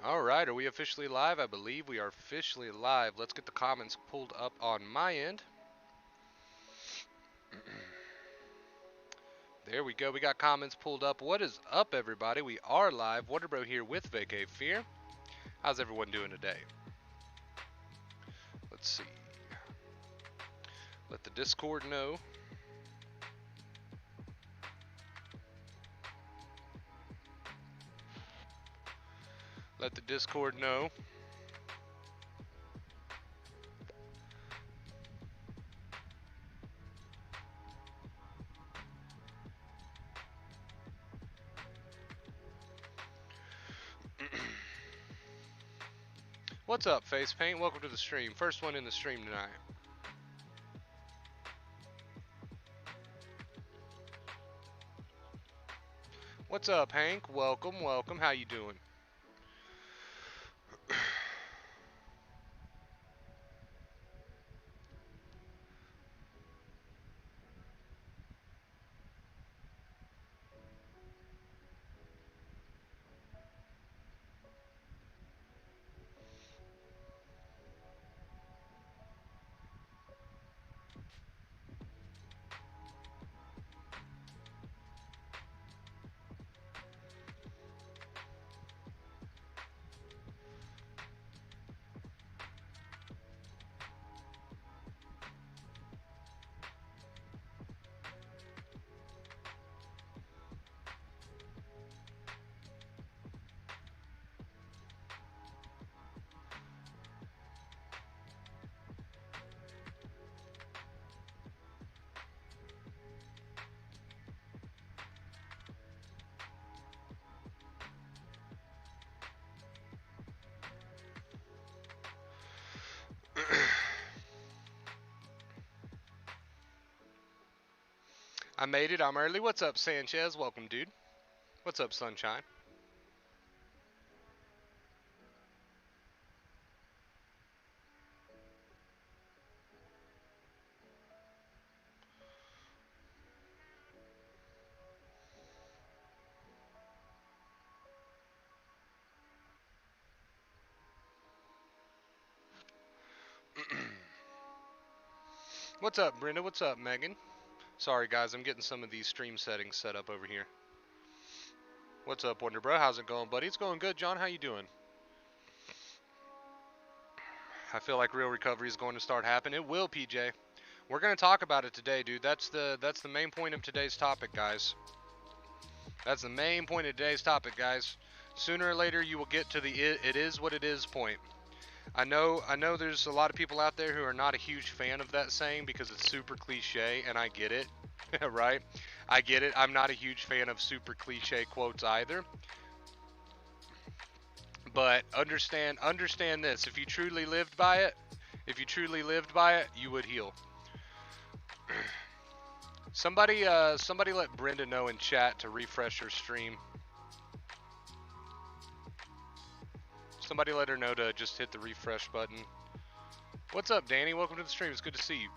All right, are we officially live? I believe we are officially live. Let's get the comments pulled up on my end. There we go. We got comments pulled up. What is up, everybody? We are live. Wonderbro here with Vacay Fear. How's everyone doing today? Let's see. Let the Discord know. Let the Discord know. What's up, Face Paint? Welcome to the stream. First one in the stream tonight. What's up, Hank? Welcome, welcome. How you doing? I made it. I'm early. What's up, Sanchez? Welcome, dude. What's up, Sunshine? What's up, Brenda? What's up, Megan? Sorry, guys. I'm getting some of these stream settings set up over here. What's up, Wonder Bro? How's it going, buddy? It's going good, John. How you doing? I feel like real recovery is going to start happening. It will, PJ. We're going to talk about it today, dude. That's the main point of today's topic, guys. That's the main point of today's topic, guys. Sooner or later, you will get to the it is what it is point. I know there's a lot of people out there who are not a huge fan of that saying because it's super cliche, and I get it, right? I get it. I'm not a huge fan of super cliche quotes either. But understand this. If you truly lived by it, you would heal. Somebody let Brenda know in chat to refresh her stream. Somebody let her know to just hit the refresh button. What's up, Danny? Welcome to the stream. It's good to see you.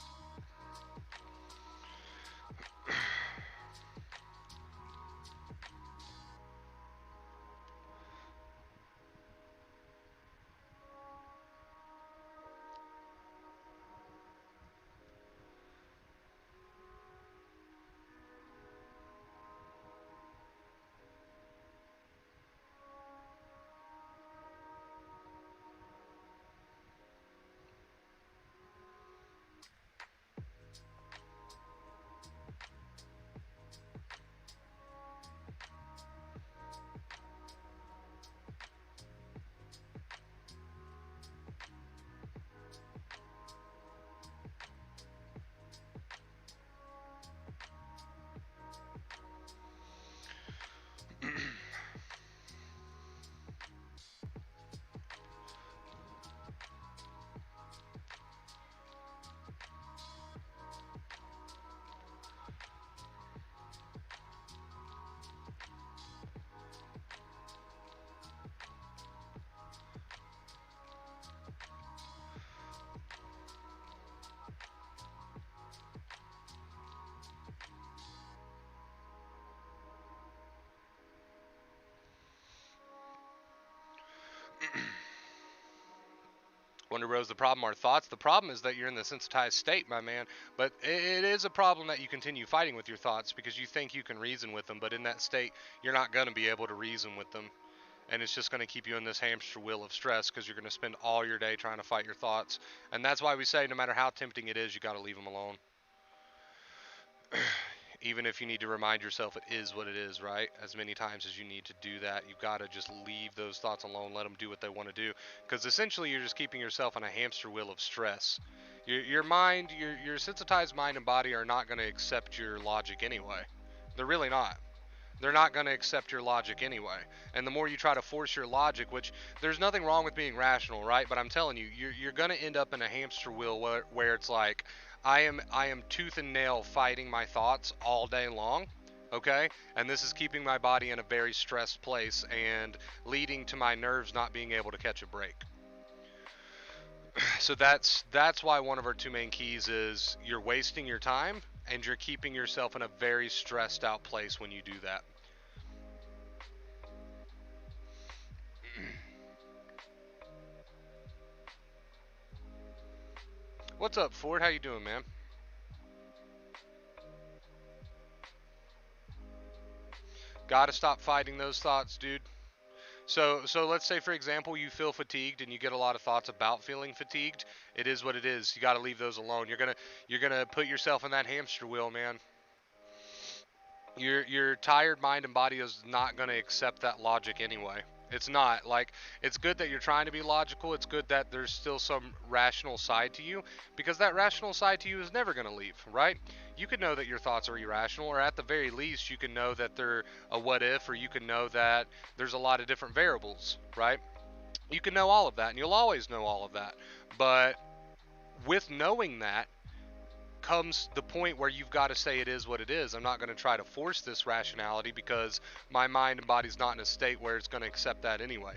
Wonder Bros, the problem are thoughts. The problem is that you're in the sensitized state, my man. But it is a problem that you continue fighting with your thoughts because you think you can reason with them, but in that state, you're not going to be able to reason with them. And it's just going to keep you in this hamster wheel of stress because you're going to spend all your day trying to fight your thoughts. And that's why we say no matter how tempting it is, you got to leave them alone. Even if you need to remind yourself it is what it is, right? As many times as you need to do that, you've got to just leave those thoughts alone, let them do what they want to do. Because essentially, you're just keeping yourself on a hamster wheel of stress. Your mind, your sensitized mind and body are not going to accept your logic anyway. They're really not. They're not going to accept your logic anyway. And the more you try to force your logic, which there's nothing wrong with being rational, right? But I'm telling you, you're going to end up in a hamster wheel where it's like, I am tooth and nail fighting my thoughts all day long, okay? And this is keeping my body in a very stressed place and leading to my nerves not being able to catch a break. So that's why one of our two main keys is you're wasting your time and you're keeping yourself in a very stressed out place when you do that. What's up, Ford? How you doing, man? Gotta stop fighting those thoughts, dude. So let's say for example you feel fatigued and you get a lot of thoughts about feeling fatigued. It is what it is. You got to leave those alone. You're gonna put yourself in that hamster wheel, man. Your tired mind and body is not going to accept that logic anyway. It's not like it's good that you're trying to be logical. It's good that there's still some rational side to you because that rational side to you is never going to leave, right? You can know that your thoughts are irrational, or at the very least, you can know that they're a what if, or you can know that there's a lot of different variables, right? You can know all of that, and you'll always know all of that. But with knowing that, comes the point where you've got to say it is what it is. I'm not going to try to force this rationality because my mind and body's not in a state where it's going to accept that anyway.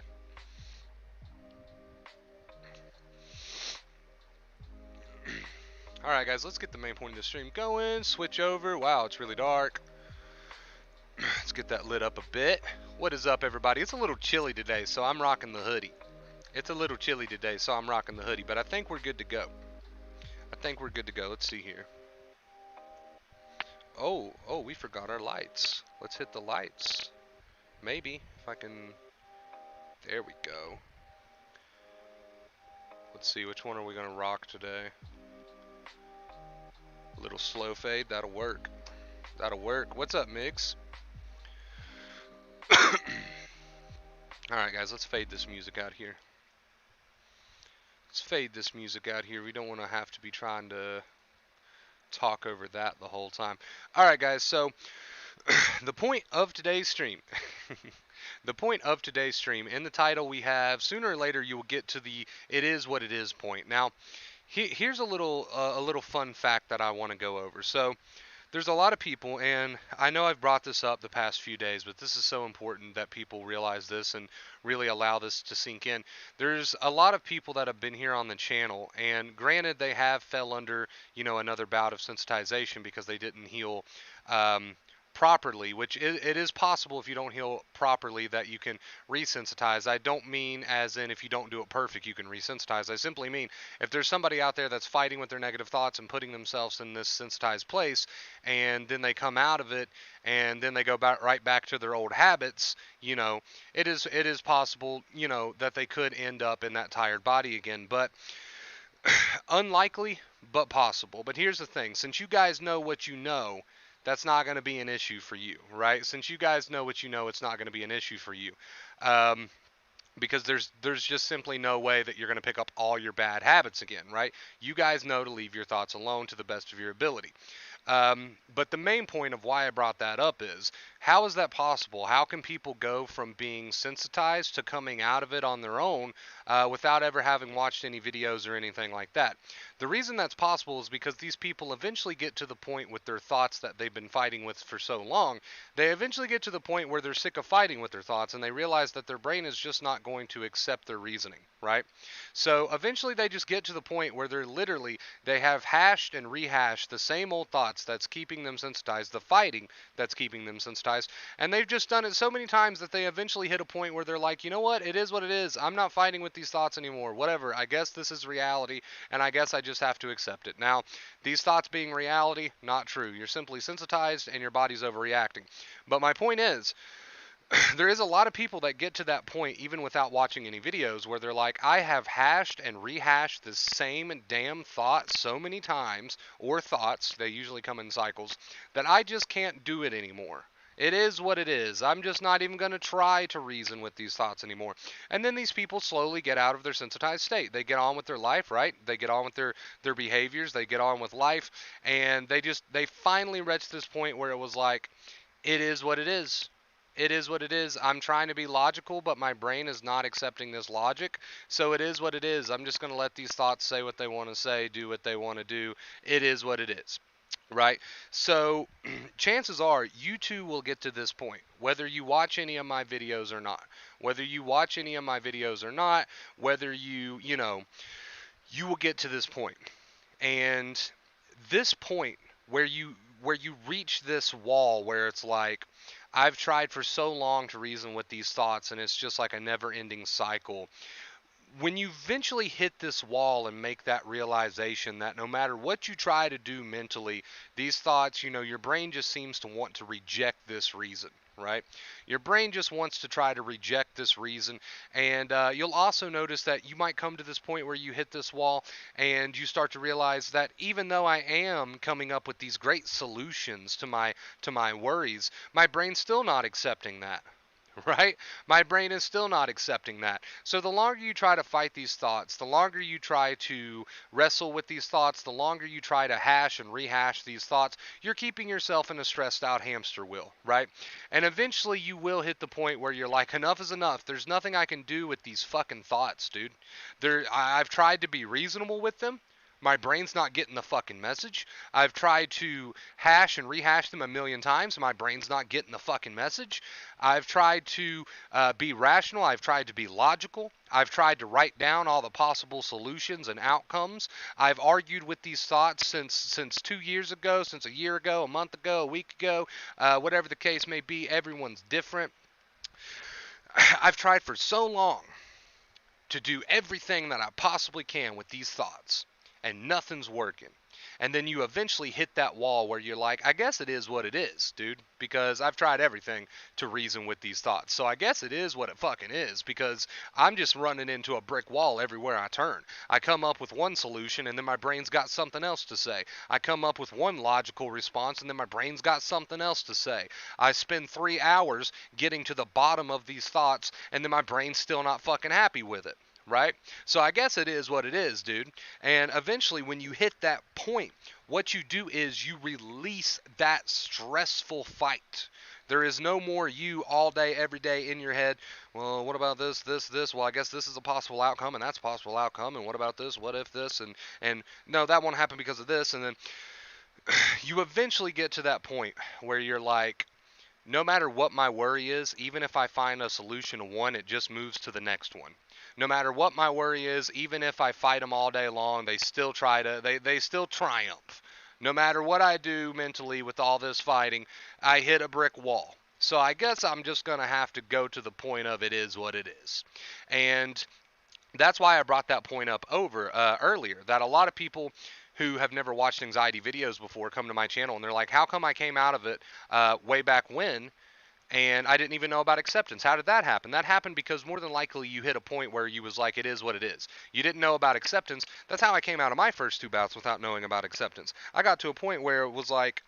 Alright guys, let's get the main point of the stream going. Switch over. Wow, it's really dark. Let's get that lit up a bit. What is up, everybody? It's a little chilly today, so I'm rocking the hoodie. It's a little chilly today, so I'm rocking the hoodie, but I think we're good to go. I think we're good to go. Let's see here. Oh, we forgot our lights. Let's hit the lights. Maybe, if I can... There we go. Let's see, which one are we going to rock today? A little slow fade, that'll work. That'll work. What's up, Migs? Alright guys, let's fade this music out here. Let's fade this music out here. We don't want to have to be trying to talk over that the whole time. Alright guys, so the point of today's stream the point of today's stream, in the title we have, sooner or later you will get to the it is what it is point. Now here's a little fun fact that I want to go over. So there's a lot of people, and I know I've brought this up the past few days, but this is so important that people realize this and really allow this to sink in. There's a lot of people that have been here on the channel, and granted they have fell under, another bout of sensitization because they didn't heal properly, which it is possible if you don't heal properly that you can resensitize. I don't mean as in if you don't do it perfect you can resensitize. I simply mean if there's somebody out there that's fighting with their negative thoughts and putting themselves in this sensitized place, and then they come out of it and then they go right back to their old habits, it is possible, that they could end up in that tired body again. But unlikely, but possible. But here's the thing, since you guys know what you know, that's not going to be an issue for you, right? Since you guys know what you know, it's not going to be an issue for you. Because there's just simply no way that you're going to pick up all your bad habits again, right? You guys know to leave your thoughts alone to the best of your ability. But the main point of why I brought that up is, how is that possible? How can people go from being sensitized to coming out of it on their own without ever having watched any videos or anything like that? The reason that's possible is because these people eventually get to the point with their thoughts that they've been fighting with for so long. They eventually get to the point where they're sick of fighting with their thoughts, and they realize that their brain is just not going to accept their reasoning, right? So eventually they just get to the point where they have hashed and rehashed the same old thoughts thoughts that's keeping them sensitized, the fighting that's keeping them sensitized. And they've just done it so many times that they eventually hit a point where they're like, you know what, it is what it is. I'm not fighting with these thoughts anymore. Whatever. I guess this is reality, and I guess I just have to accept it. Now, these thoughts being reality, not true. You're simply sensitized and your body's overreacting. But my point is, there is a lot of people that get to that point even without watching any videos where they're like, I have hashed and rehashed the same damn thought so many times, or thoughts, they usually come in cycles, that I just can't do it anymore. It is what it is. I'm just not even going to try to reason with these thoughts anymore. And then these people slowly get out of their sensitized state. They get on with their life, right? They get on with their behaviors. They get on with life. And they finally reach this point where it was like, it is what it is. It is what it is. I'm trying to be logical, but my brain is not accepting this logic. So it is what it is. I'm just going to let these thoughts say what they want to say, do what they want to do. It is what it is. Right? So chances are you too will get to this point, whether you watch any of my videos or not. Whether you watch any of my videos or not, whether you will get to this point. And this point where you reach this wall where it's like, I've tried for so long to reason with these thoughts and it's just like a never-ending cycle. When you eventually hit this wall and make that realization that no matter what you try to do mentally, these thoughts, your brain just seems to want to reject this reason, right? Your brain just wants to try to reject this reason. And you'll also notice that you might come to this point where you hit this wall and you start to realize that even though I am coming up with these great solutions to my worries, my brain's still not accepting that. Right? My brain is still not accepting that. So the longer you try to fight these thoughts, the longer you try to wrestle with these thoughts, the longer you try to hash and rehash these thoughts, you're keeping yourself in a stressed out hamster wheel, right? And eventually you will hit the point where you're like, enough is enough. There's nothing I can do with these fucking thoughts, dude. I've tried to be reasonable with them. My brain's not getting the fucking message. I've tried to hash and rehash them a million times. My brain's not getting the fucking message. I've tried to be rational. I've tried to be logical. I've tried to write down all the possible solutions and outcomes. I've argued with these thoughts since 2 years ago, since a year ago, a month ago, a week ago, whatever the case may be. Everyone's different. I've tried for so long to do everything that I possibly can with these thoughts, and nothing's working. And then you eventually hit that wall where you're like, I guess it is what it is, dude, because I've tried everything to reason with these thoughts. So I guess it is what it fucking is, because I'm just running into a brick wall everywhere I turn. I come up with one solution and then my brain's got something else to say. I come up with one logical response and then my brain's got something else to say. I spend 3 hours getting to the bottom of these thoughts and then my brain's still not fucking happy with it. Right? So I guess it is what it is, dude. And eventually when you hit that point, what you do is you release that stressful fight. There is no more you all day, every day in your head. Well, what about this? Well, I guess this is a possible outcome, and that's a possible outcome. And what about this? What if this? And no, that won't happen because of this. And then you eventually get to that point where you're like, no matter what my worry is, even if I find a solution to one, it just moves to the next one. No matter what my worry is, even if I fight them all day long, they still triumph. No matter what I do mentally with all this fighting, I hit a brick wall. So I guess I'm just going to have to go to the point of it is what it is. And that's why I brought that point up earlier, that a lot of people who have never watched anxiety videos before come to my channel and they're like, how come I came out of it way back when and I didn't even know about acceptance? How did that happen? That happened because more than likely you hit a point where you was like, it is what it is. You didn't know about acceptance. That's how I came out of my first 2 bouts without knowing about acceptance. I got to a point where it was like,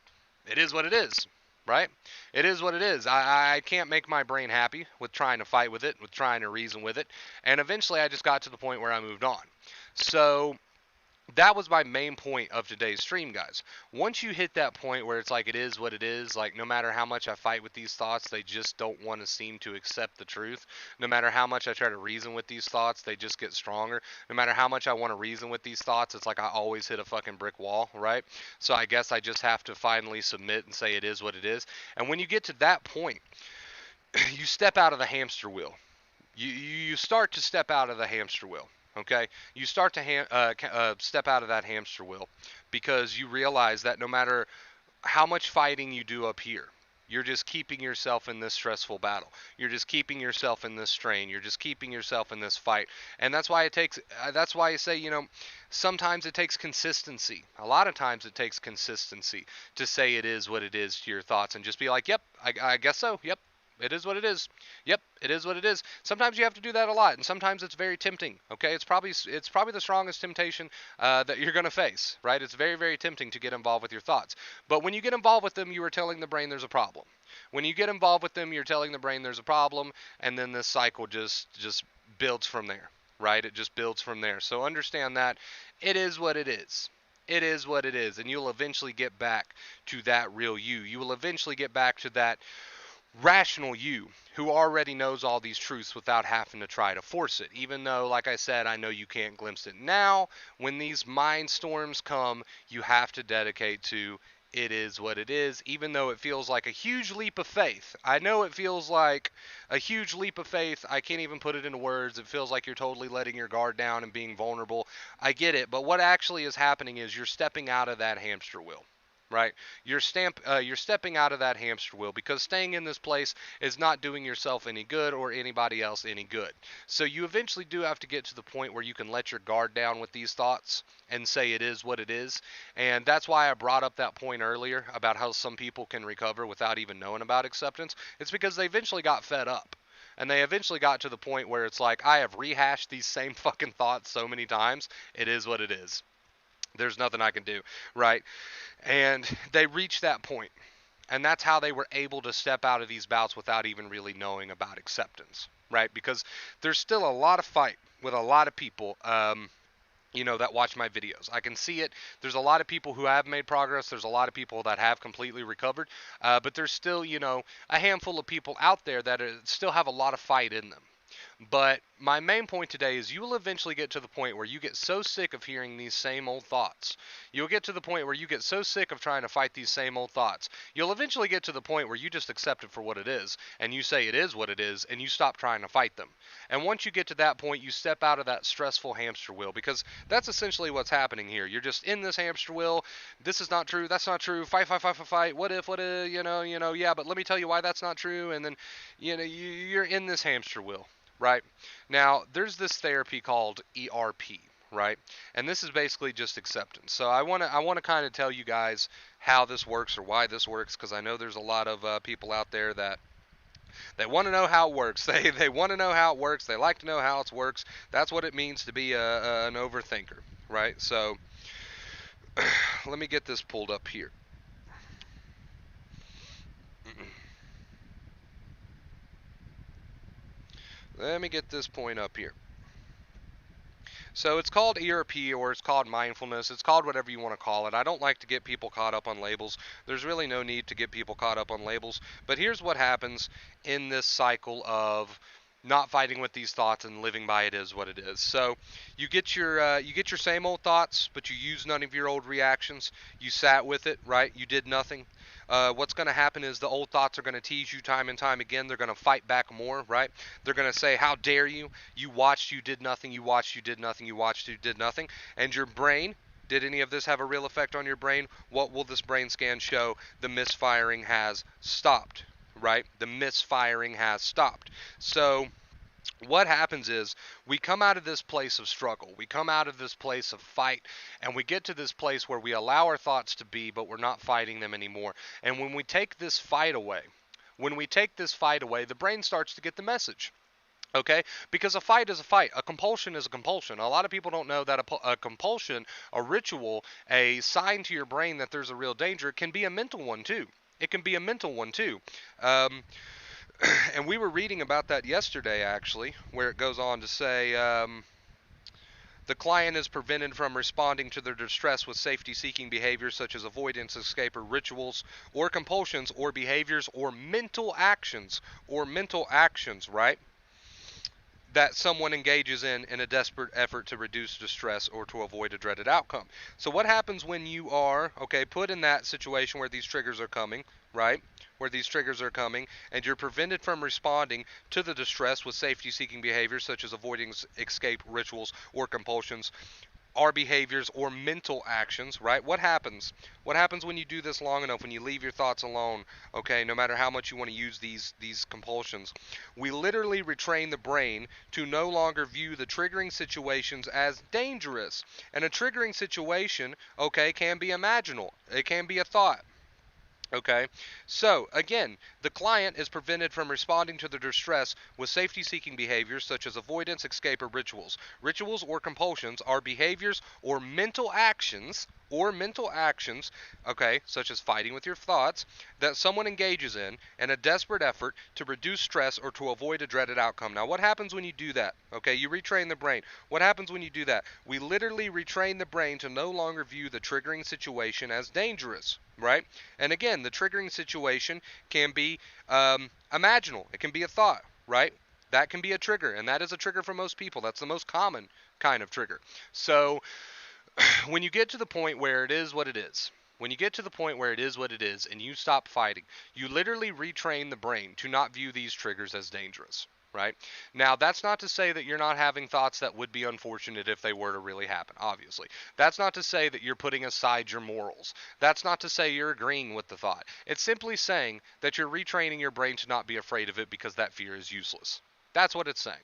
it is what it is. Right? It is what it is. I can't make my brain happy with trying to fight with it, with trying to reason with it. And eventually I just got to the point where I moved on. So that was my main point of today's stream, guys. Once you hit that point where it's like it is what it is, like no matter how much I fight with these thoughts, they just don't want to seem to accept the truth. No matter how much I try to reason with these thoughts, they just get stronger. No matter how much I want to reason with these thoughts, it's like I always hit a fucking brick wall, right? So I guess I just have to finally submit and say it is what it is. And when you get to that point, you step out of the hamster wheel. You start to step out of the hamster wheel. Okay, you start to step out of that hamster wheel because you realize that no matter how much fighting you do up here. You're just keeping yourself in this stressful battle. You're just keeping yourself in this strain. You're just keeping yourself in this fight. And that's why it takes, that's why I say, sometimes it takes consistency. A lot of times it takes consistency to say it is what it is to your thoughts and just be like, yep, I guess so. Yep, it is what it is. Yep, it is what it is. Sometimes you have to do that a lot, and sometimes it's very tempting. Okay, it's probably the strongest temptation that you're going to face, right? It's very, very tempting to get involved with your thoughts. But when you get involved with them, you are telling the brain there's a problem. When you get involved with them, you're telling the brain there's a problem, and then this cycle just builds from there, right? It just builds from there. So understand that it is what it is. It is what it is, and you'll eventually get back to that real you. You will eventually get back to that rational you who already knows all these truths without having to try to force it. Even though, like I said, I know you can't glimpse it now, when these mind storms come, you have to dedicate to it is what it is, even though it feels like a huge leap of faith. I know it feels like a huge leap of faith. I can't even put it into words. It feels like you're totally letting your guard down and being vulnerable. I get it, but what actually is happening is you're stepping out of that hamster wheel. Right, you're stepping out of that hamster wheel, because staying in this place is not doing yourself any good or anybody else any good. So you eventually do have to get to the point where you can let your guard down with these thoughts and say it is what it is. And that's why I brought up that point earlier about how some people can recover without even knowing about acceptance. It's because they eventually got fed up. And they eventually got to the point where it's like, I have rehashed these same fucking thoughts so many times. It is what it is. There's nothing I can do, right? And they reached that point. And that's how they were able to step out of these bouts without even really knowing about acceptance, right? Because there's still a lot of fight with a lot of people, that watch my videos. I can see it. There's a lot of people who have made progress. There's a lot of people that have completely recovered. But there's still, a handful of people out there that still have a lot of fight in them. But my main point today is you will eventually get to the point where you get so sick of hearing these same old thoughts. You'll get to the point where you get so sick of trying to fight these same old thoughts. You'll eventually get to the point where you just accept it for what it is, and you say it is what it is, and you stop trying to fight them. And once you get to that point, you step out of that stressful hamster wheel, because that's essentially what's happening here. You're just in this hamster wheel. This is not true. That's not true. Fight, fight, fight, fight, fight. What if, yeah, but let me tell you why that's not true. And then, you're in this hamster wheel. Right? Now, there's this therapy called ERP, right? And this is basically just acceptance. So I want to kind of tell you guys how this works or why this works, because I know there's a lot of people out there that they want to know how it works. They want to know how it works. They like to know how it works. That's what it means to be an overthinker, right? So let me get this pulled up here. Let me get this point up here. So it's called ERP, or it's called mindfulness. It's called whatever you want to call it. I don't like to get people caught up on labels. There's really no need to get people caught up on labels. But here's what happens in this cycle of not fighting with these thoughts and living by it is what it is. So you get your same old thoughts, but you use none of your old reactions. You sat with it, right? You did nothing. What's going to happen is the old thoughts are going to tease you time and time again. They're going to fight back more, right? They're going to say, how dare you? You watched, you did nothing. You watched, you did nothing. You watched, you did nothing. And your brain, did any of this have a real effect on your brain? What will this brain scan show? The misfiring has stopped, right? The misfiring has stopped. So what happens is we come out of this place of struggle. We come out of this place of fight, and we get to this place where we allow our thoughts to be, but we're not fighting them anymore. And when we take this fight away, the brain starts to get the message. Okay? Because a fight is a fight. A compulsion is a compulsion. A lot of people don't know that a compulsion, a ritual, a sign to your brain that there's a real danger, can be a mental one too. It can be a mental one too. And we were reading about that yesterday, actually, where it goes on to say the client is prevented from responding to their distress with safety-seeking behaviors such as avoidance, escape, or rituals, or compulsions, or behaviors, or mental actions, right? That someone engages in a desperate effort to reduce distress or to avoid a dreaded outcome. So what happens when you are, put in that situation where these triggers are coming, right? Where these triggers are coming, and you're prevented from responding to the distress with safety-seeking behaviors such as avoiding, escape, rituals, or compulsions. our behaviors or mental actions, right? What happens? What happens when you do this long enough, when you leave your thoughts alone, okay, no matter how much you want to use these compulsions? We literally retrain the brain to no longer view the triggering situations as dangerous. And a triggering situation, okay, can be imaginal. It can be a thought. Okay, so again, the client is prevented from responding to the distress with safety seeking behaviors such as avoidance, escape, or rituals. Rituals or compulsions are behaviors or mental actions, okay, such as fighting with your thoughts, that someone engages in a desperate effort to reduce stress or to avoid a dreaded outcome. Now, what happens when you do that? Okay, you retrain the brain. What happens when you do that? We literally retrain the brain to no longer view the triggering situation as dangerous, right? And again, the triggering situation can be imaginal. It can be a thought, right? That can be a trigger, and that is a trigger for most people. That's the most common kind of trigger. So when you get to the point where it is what it is, when you get to the point where it is what it is and you stop fighting, you literally retrain the brain to not view these triggers as dangerous, right? Now, that's not to say that you're not having thoughts that would be unfortunate if they were to really happen, obviously. That's not to say that you're putting aside your morals. That's not to say you're agreeing with the thought. It's simply saying that you're retraining your brain to not be afraid of it because that fear is useless. That's what it's saying.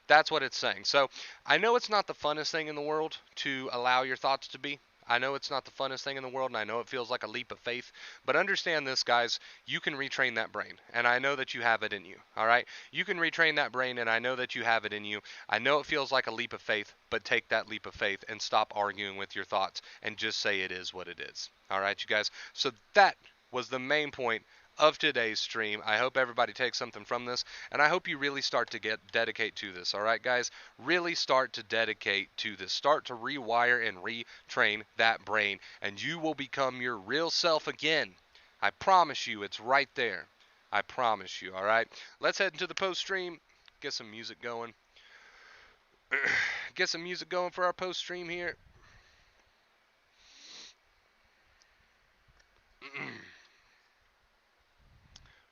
That's what it's saying. So I know it's not the funnest thing in the world to allow your thoughts to be. I know it's not the funnest thing in the world, and I know it feels like a leap of faith. But understand this, guys. You can retrain that brain, and I know that you have it in you. All right? You can retrain that brain, and I know that you have it in you. I know it feels like a leap of faith, but take that leap of faith and stop arguing with your thoughts and just say it is what it is. All right, you guys? So that was the main point of today's stream. I hope everybody takes something from this, and I hope you really start to dedicate to this. All right, guys, really start to dedicate to this. Start to rewire and retrain that brain, and you will become your real self again. I promise you, it's right there. I promise you. All right, let's head into the post stream. Get some music going. Get some music going for our post stream here.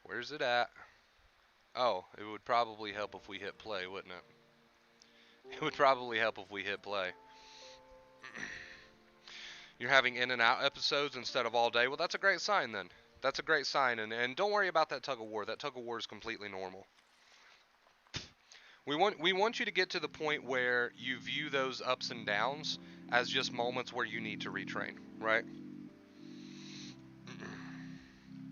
Where's it at? Oh, it would probably help if we hit play, wouldn't it? It would probably help if we hit play. You're having in and out episodes instead of all day. Well, that's a great sign then. That's a great sign. And don't worry about that tug of war. That tug of war is completely normal. We want you to get to the point where you view those ups and downs as just moments where you need to retrain, right?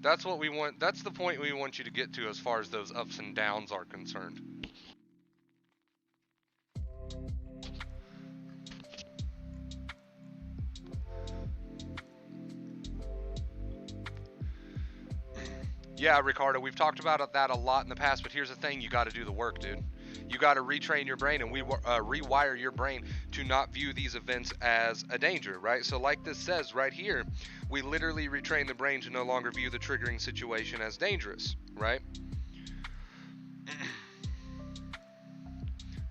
That's what we want. That's the point we want you to get to as far as those ups and downs are concerned. Yeah, Ricardo, we've talked about that a lot in the past, but here's the thing, you got to do the work, dude. You got to retrain your brain and rewire your brain to not view these events as a danger, right? So like this says right here, we literally retrain the brain to no longer view the triggering situation as dangerous, right?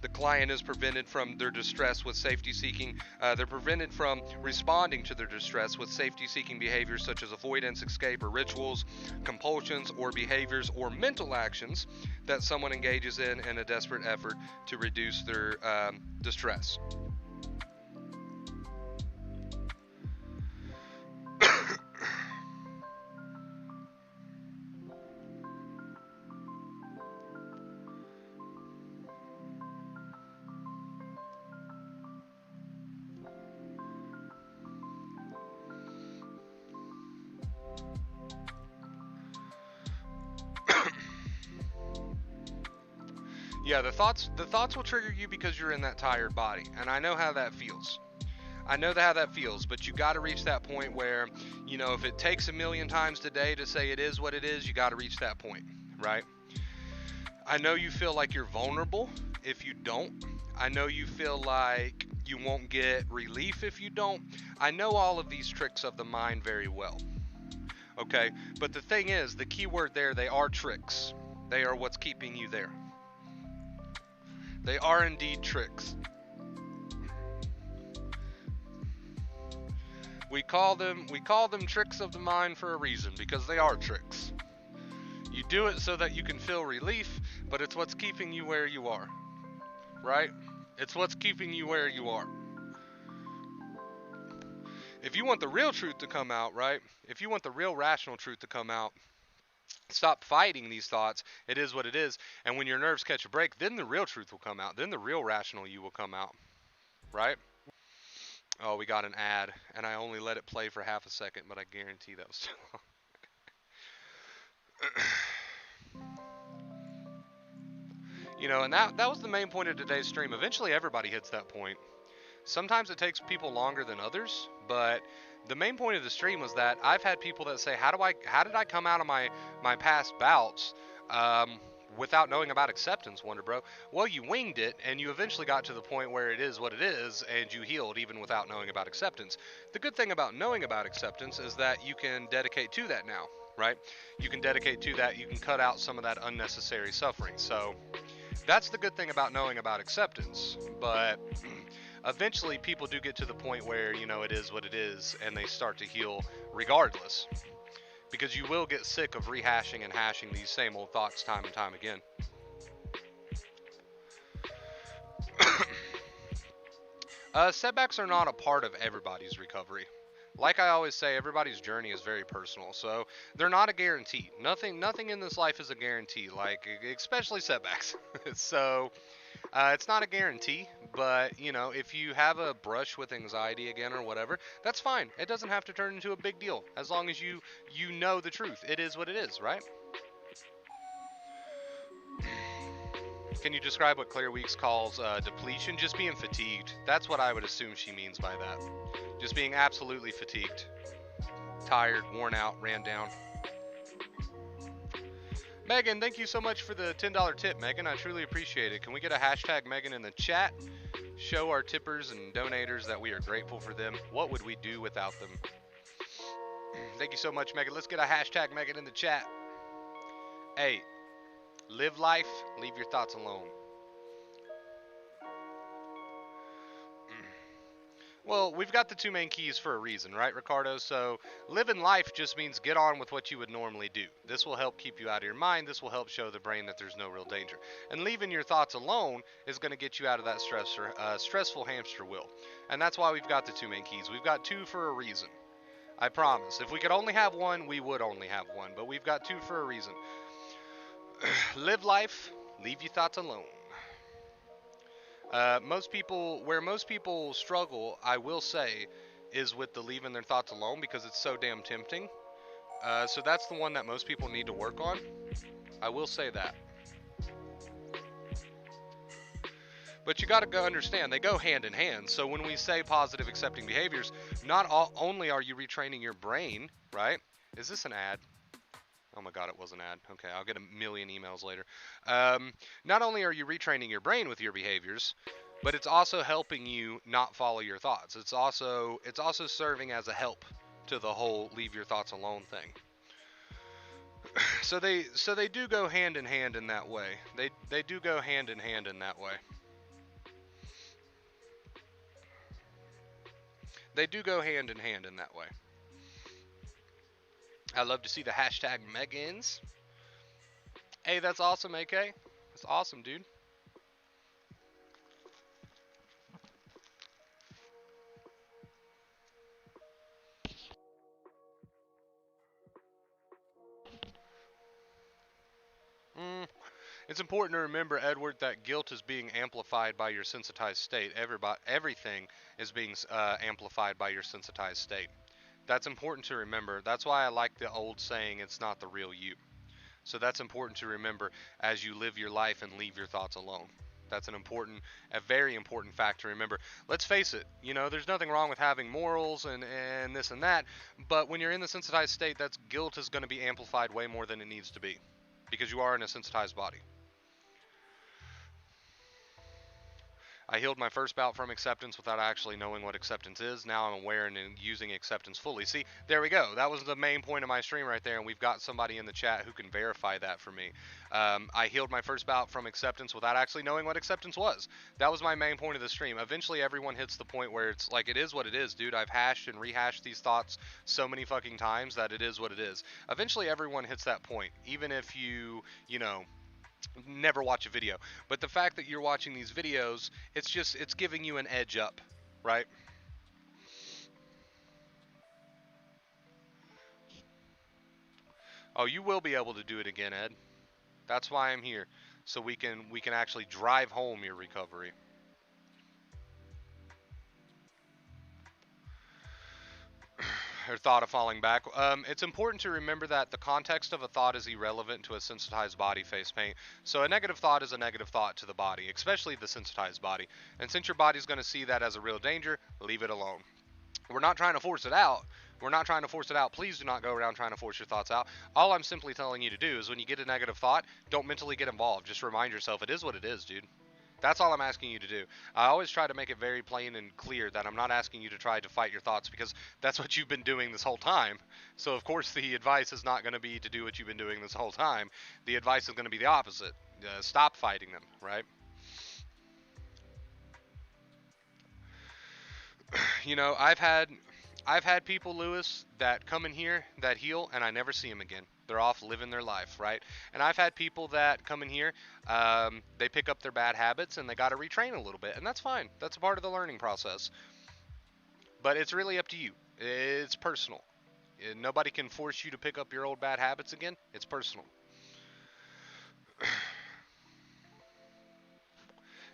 The client is prevented from their distress with safety seeking. They're prevented from responding to their distress with safety seeking behaviors such as avoidance, escape, or rituals, compulsions, or behaviors or mental actions that someone engages in a desperate effort to reduce their distress. Yeah, the thoughts will trigger you because you're in that tired body, and I know how that feels. I know how that feels, but you got to reach that point where, you know, if it takes a million times today to say it is what it is, you got to reach that point, right? I know you feel like you're vulnerable if you don't. I know you feel like you won't get relief if you don't. I know all of these tricks of the mind very well. Okay, but the thing is, the key word there, they are tricks. They are what's keeping you there. They are indeed tricks. We call them tricks of the mind for a reason, because they are tricks. You do it so that you can feel relief, but it's what's keeping you where you are. Right? It's what's keeping you where you are. If you want the real truth to come out, right? If you want the real rational truth to come out, stop fighting these thoughts. It is what it is. And when your nerves catch a break, then the real truth will come out. Then the real rational you will come out, right? Oh, we got an ad, and I only let it play for half a second, but I guarantee that was too long. You know, and that was the main point of today's stream. Eventually, everybody hits that point. Sometimes it takes people longer than others, but the main point of the stream was that I've had people that say, how did I come out of my past bouts without knowing about acceptance, Wonder Bro? Well, you winged it, and you eventually got to the point where it is what it is, and you healed even without knowing about acceptance. The good thing about knowing about acceptance is that you can dedicate to that now, right? You can dedicate to that. You can cut out some of that unnecessary suffering. So that's the good thing about knowing about acceptance, but eventually people do get to the point where, you know, it is what it is, and they start to heal regardless. Because you will get sick of rehashing and hashing these same old thoughts time and time again. Setbacks are not a part of everybody's recovery. Like I always say, everybody's journey is very personal, so they're not a guarantee. Nothing in this life is a guarantee, like especially setbacks. So it's not a guarantee, but you know, if you have a brush with anxiety again or whatever, that's fine. It doesn't have to turn into a big deal as long as you know the truth. It is what it is, right? Can you describe what Claire Weeks calls depletion? Just being fatigued. That's what I would assume she means by that. Just being absolutely fatigued, tired, worn out, ran down. Megan, thank you so much for the $10 tip, Megan. I truly appreciate it. Can we get a hashtag Megan in the chat? Show our tippers and donators that we are grateful for them. What would we do without them? Thank you so much, Megan. Let's get a hashtag Megan in the chat. Hey, live life, leave your thoughts alone. Well, we've got the two main keys for a reason, right, Ricardo? So living life just means get on with what you would normally do. This will help keep you out of your mind. This will help show the brain that there's no real danger. And leaving your thoughts alone is going to get you out of that stressful hamster wheel. And that's why we've got the two main keys. We've got two for a reason. I promise. If we could only have one, we would only have one. But we've got two for a reason. Live life, leave your thoughts alone. Most people struggle, I will say, is with the leaving their thoughts alone because it's so damn tempting. So that's the one that most people need to work on. I will say that. But you got to understand, they go hand in hand. So when we say positive accepting behaviors, not only are you retraining your brain, right? Is this an ad? Oh my God, it was an ad. Okay, I'll get a million emails later. Not only are you retraining your brain with your behaviors, but it's also helping you not follow your thoughts. It's also serving as a help to the whole leave your thoughts alone thing. So they do go hand in hand in that way. They do go hand in hand in that way. They do go hand in hand in that way. I love to see the hashtag Megans. Hey, that's awesome, AK. That's awesome, dude. It's important to remember, Edward, that guilt is being amplified by your sensitized state. Everything is being amplified by your sensitized state. That's important to remember. That's why I like the old saying, it's not the real you. So that's important to remember as you live your life and leave your thoughts alone. That's a very important fact to remember. Let's face it, you know, there's nothing wrong with having morals and this and that, but when you're in the sensitized state, that's guilt is going to be amplified way more than it needs to be because you are in a sensitized body. I healed my first bout from acceptance without actually knowing what acceptance is. Now I'm aware and using acceptance fully. See, there we go. That was the main point of my stream right there, and we've got somebody in the chat who can verify that for me. I healed my first bout from acceptance without actually knowing what acceptance was. That was my main point of the stream. Eventually, everyone hits the point where it's like, it is what it is, dude. I've hashed and rehashed these thoughts so many fucking times that it is what it is. Eventually, everyone hits that point, even if you know, never watch a video. But the fact that you're watching these videos, it's giving you an edge up, right? Oh, you will be able to do it again, Ed. That's why I'm here, so we can actually drive home your recovery. Or thought of falling back. It's important to remember that the context of a thought is irrelevant to a sensitized body, face paint. So a negative thought is a negative thought to the body, especially the sensitized body. And since your body's going to see that as a real danger, leave it alone. We're not trying to force it out. We're not trying to force it out. Please do not go around trying to force your thoughts out. All I'm simply telling you to do is when you get a negative thought, don't mentally get involved. Just remind yourself it is what it is, dude. That's all I'm asking you to do. I always try to make it very plain and clear that I'm not asking you to try to fight your thoughts because that's what you've been doing this whole time. So, of course, the advice is not going to be to do what you've been doing this whole time. The advice is going to be the opposite. Stop fighting them, right? You know, I've had people, Lewis, that come in here that heal, and I never see them again. They're off living their life, right? And I've had people that come in here, they pick up their bad habits, and they got to retrain a little bit, and that's fine. That's a part of the learning process. But it's really up to you. It's personal. Nobody can force you to pick up your old bad habits again. It's personal.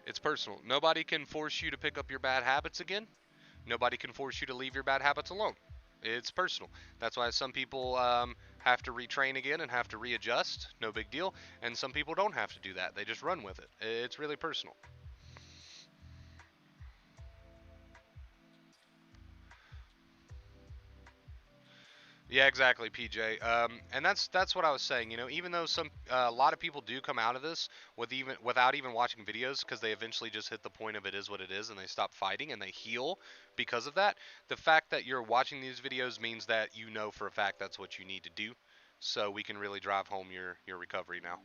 It's personal. Nobody can force you to pick up your bad habits again. Nobody can force you to leave your bad habits alone. It's personal. That's why some people have to retrain again and have to readjust. No big deal. And some people don't have to do that. They just run with it. It's really personal. Yeah, exactly, PJ. And that's what I was saying. You know, even though a lot of people do come out of this without even watching videos because they eventually just hit the point of it is what it is and they stop fighting and they heal because of that. The fact that you're watching these videos means that you know for a fact that's what you need to do. So we can really drive home your recovery now.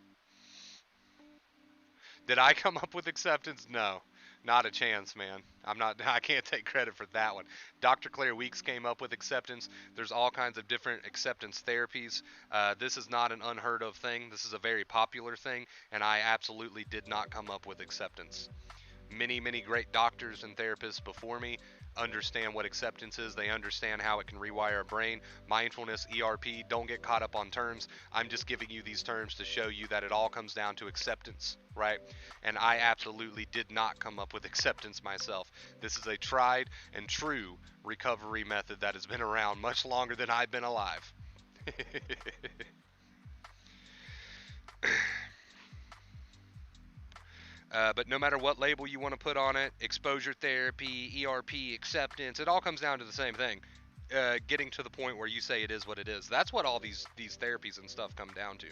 Did I come up with acceptance? No. Not a chance, man. I'm not I can't take credit for that one. Dr. Claire Weeks came up with acceptance. There's all kinds of different acceptance therapies. This is not an unheard of thing. This is a very popular thing, and I absolutely did not come up with acceptance. Many great doctors and therapists before me understand what acceptance is. They understand how it can rewire a brain. Mindfulness, ERP, don't get caught up on terms. I'm just giving you these terms to show you that it all comes down to acceptance, right? And I absolutely did not come up with acceptance myself. This is a tried and true recovery method that has been around much longer than I've been alive. But no matter what label you want to put on it, exposure therapy, ERP, acceptance, it all comes down to the same thing. Getting to the point where you say it is what it is. That's what all these therapies and stuff come down to.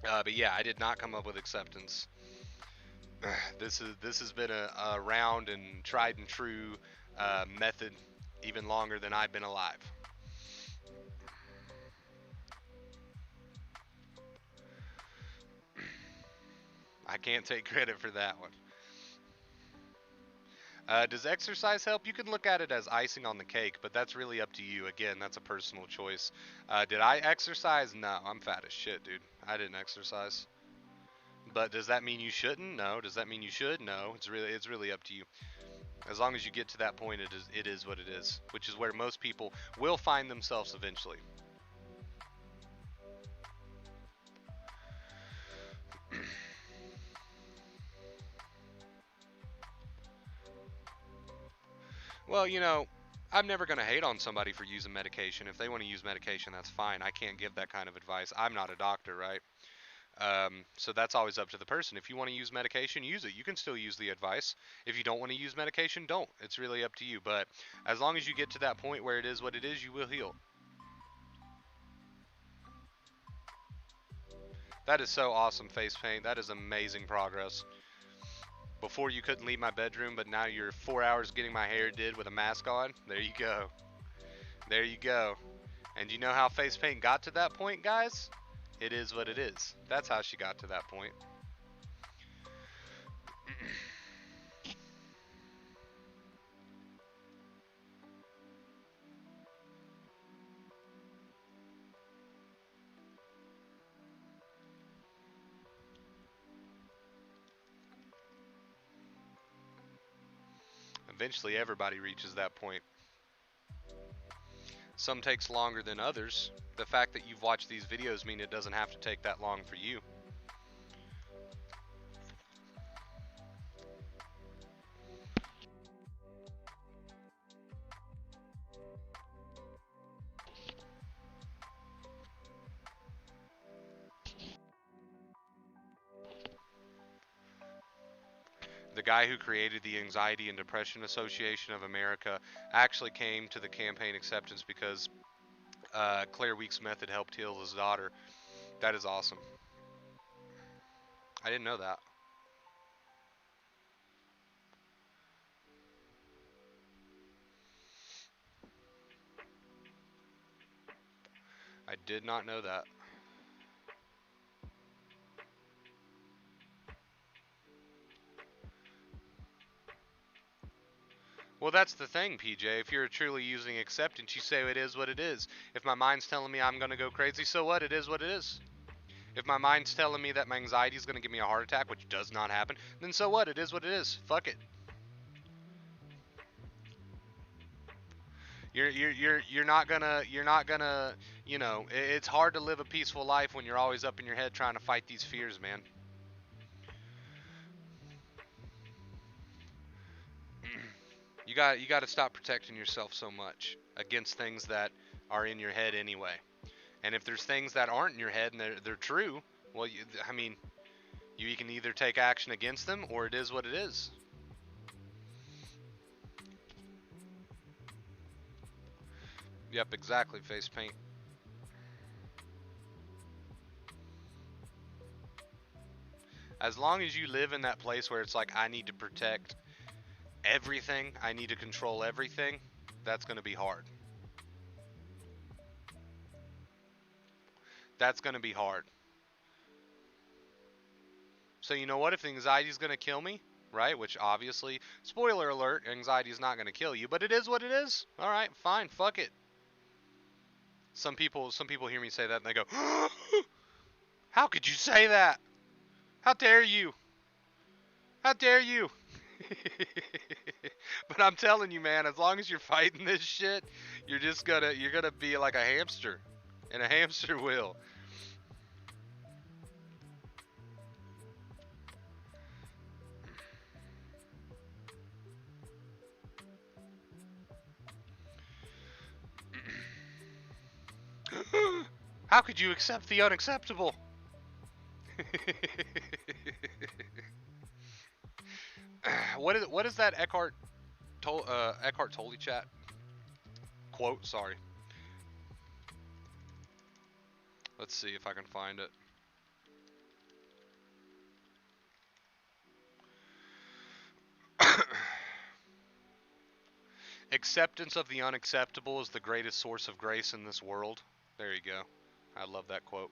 But yeah, I did not come up with acceptance. This has been a round and tried and true method even longer than I've been alive. I can't take credit for that one. Does exercise help? You can look at it as icing on the cake, but that's really up to you. Again, that's a personal choice. Did I exercise? No, I'm fat as shit, dude. I didn't exercise. But does that mean you shouldn't? No. Does that mean you should? No. It's really up to you. As long as you get to that point, it is what it is, which is where most people will find themselves eventually. Well, I'm never going to hate on somebody for using medication. If they want to use medication, that's fine. I can't give that kind of advice. I'm not a doctor, right? So that's always up to the person. If you want to use medication, use it. You can still use the advice. If you don't want to use medication, don't. It's really up to you. But as long as you get to that point where it is what it is, you will heal. That is so awesome, face paint. That is amazing progress. Before you couldn't leave my bedroom, but now you're 4 hours getting my hair did with a mask on. There you go. There you go. And you know how face paint got to that point, guys? It is what it is. That's how she got to that point. Eventually, everybody reaches that point. Some takes longer than others. The fact that you've watched these videos mean it doesn't have to take that long for you. The guy who created the Anxiety and Depression Association of America actually came to the campaign acceptance because Claire Week's method helped heal his daughter. That is awesome. I didn't know that. I did not know that. Well, that's the thing, PJ. If you're truly using acceptance, you say it is what it is. If my mind's telling me I'm going to go crazy, so what? It is what it is. If my mind's telling me that my anxiety is going to give me a heart attack, which does not happen, then so what? It is what it is. Fuck it. You're not gonna, you know, it's hard to live a peaceful life when you're always up in your head trying to fight these fears, man. You got to stop protecting yourself so much against things that are in your head anyway. And if there's things that aren't in your head and they're true, well, I mean, you can either take action against them or it is what it is. Yep, exactly, face paint. As long as you live in that place where it's like, I need to protect everything, I need to control everything, that's going to be hard. That's going to be hard. So you know what? If the anxiety is going to kill me, right? Which obviously, spoiler alert, anxiety is not going to kill you, but it is what it is. All right, fine, fuck it. Some people hear me say that and they go, "How could you say that? How dare you? How dare you?" But I'm telling you, man, as long as you're fighting this shit, you're gonna be like a hamster in a hamster wheel. How could you accept the unacceptable? What is that Eckhart Tolle chat quote? Sorry. Let's see if I can find it. Acceptance of the unacceptable is the greatest source of grace in this world. There you go. I love that quote.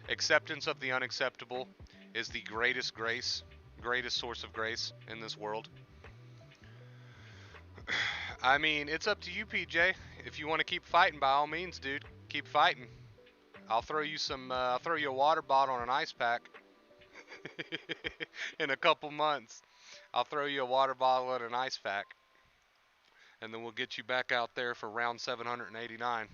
Acceptance of the unacceptable is the greatest source of grace in this world. I mean, it's up to you, PJ. If you want to keep fighting, by all means, dude, keep fighting. I'll throw you a water bottle and an ice pack. In a couple months, I'll throw you a water bottle and an ice pack. And then we'll get you back out there for round 789.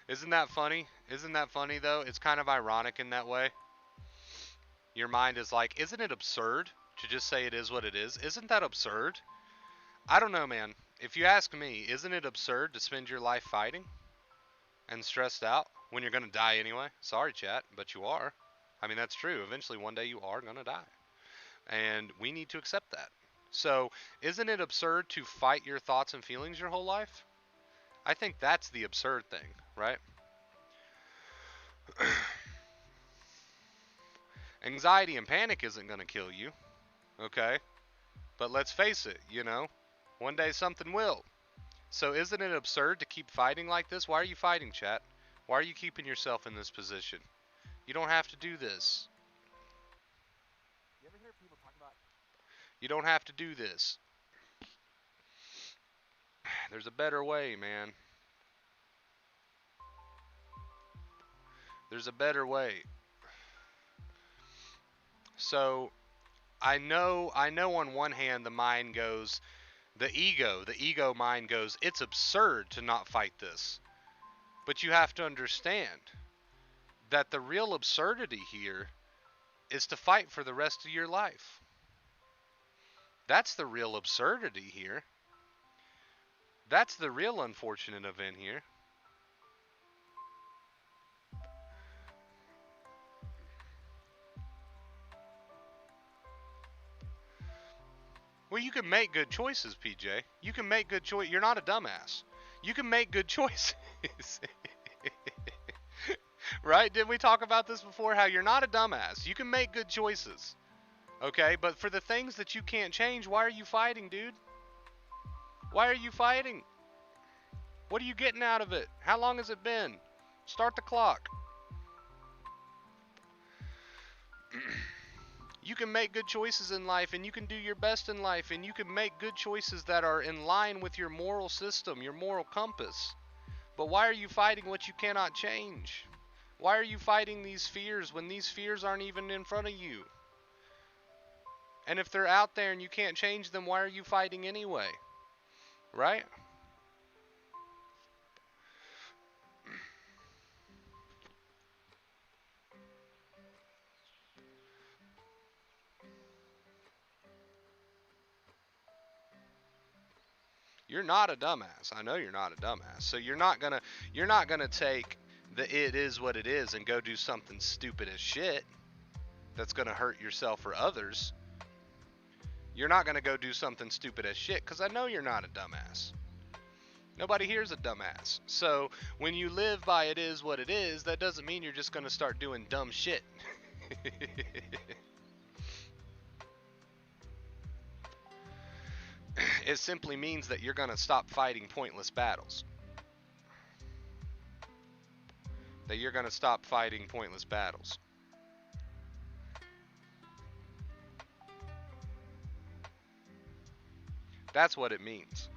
Isn't that funny? Isn't that funny, though? It's kind of ironic in that way. Your mind is like, isn't it absurd to just say it is what it is? Isn't that absurd? I don't know, man. if you ask me, isn't it absurd to spend your life fighting and stressed out when you're going to die anyway? Sorry, chat, but you are. I mean, that's true. Eventually, one day you are going to die. And we need to accept that. So, isn't it absurd to fight your thoughts and feelings your whole life? I think that's the absurd thing, right? Anxiety and panic isn't going to kill you, okay? But let's face it, one day something will. So isn't it absurd to keep fighting like this? Why are you fighting, chat? Why are you keeping yourself in this position? You don't have to do this. You ever hear people talk about... You don't have to do this. There's a better way, man. There's a better way. So, I know on one hand the mind goes, the ego mind goes, it's absurd to not fight this. But you have to understand that the real absurdity here is to fight for the rest of your life. That's the real absurdity here. That's the real unfortunate event here. Well, you can make good choices, PJ. You can make good choices. You're not a dumbass. You can make good choices. Right? Didn't we talk about this before? How you're not a dumbass. You can make good choices. Okay? But for the things that you can't change, why are you fighting, dude? Why are you fighting? What are you getting out of it? How long has it been? Start the clock. You can make good choices in life, and you can do your best in life, and you can make good choices that are in line with your moral system, your moral compass. But why are you fighting what you cannot change? Why are you fighting these fears when these fears aren't even in front of you? And if they're out there and you can't change them, why are you fighting anyway? Right? You're not a dumbass. I know you're not a dumbass. So you're not gonna take the it is what it is and go do something stupid as shit that's gonna hurt yourself or others. You're not gonna go do something stupid as shit because I know you're not a dumbass. Nobody here's a dumbass. So when you live by it is what it is, that doesn't mean you're just gonna start doing dumb shit. It simply means that you're gonna stop fighting pointless battles. That you're gonna stop fighting pointless battles. That's what it means.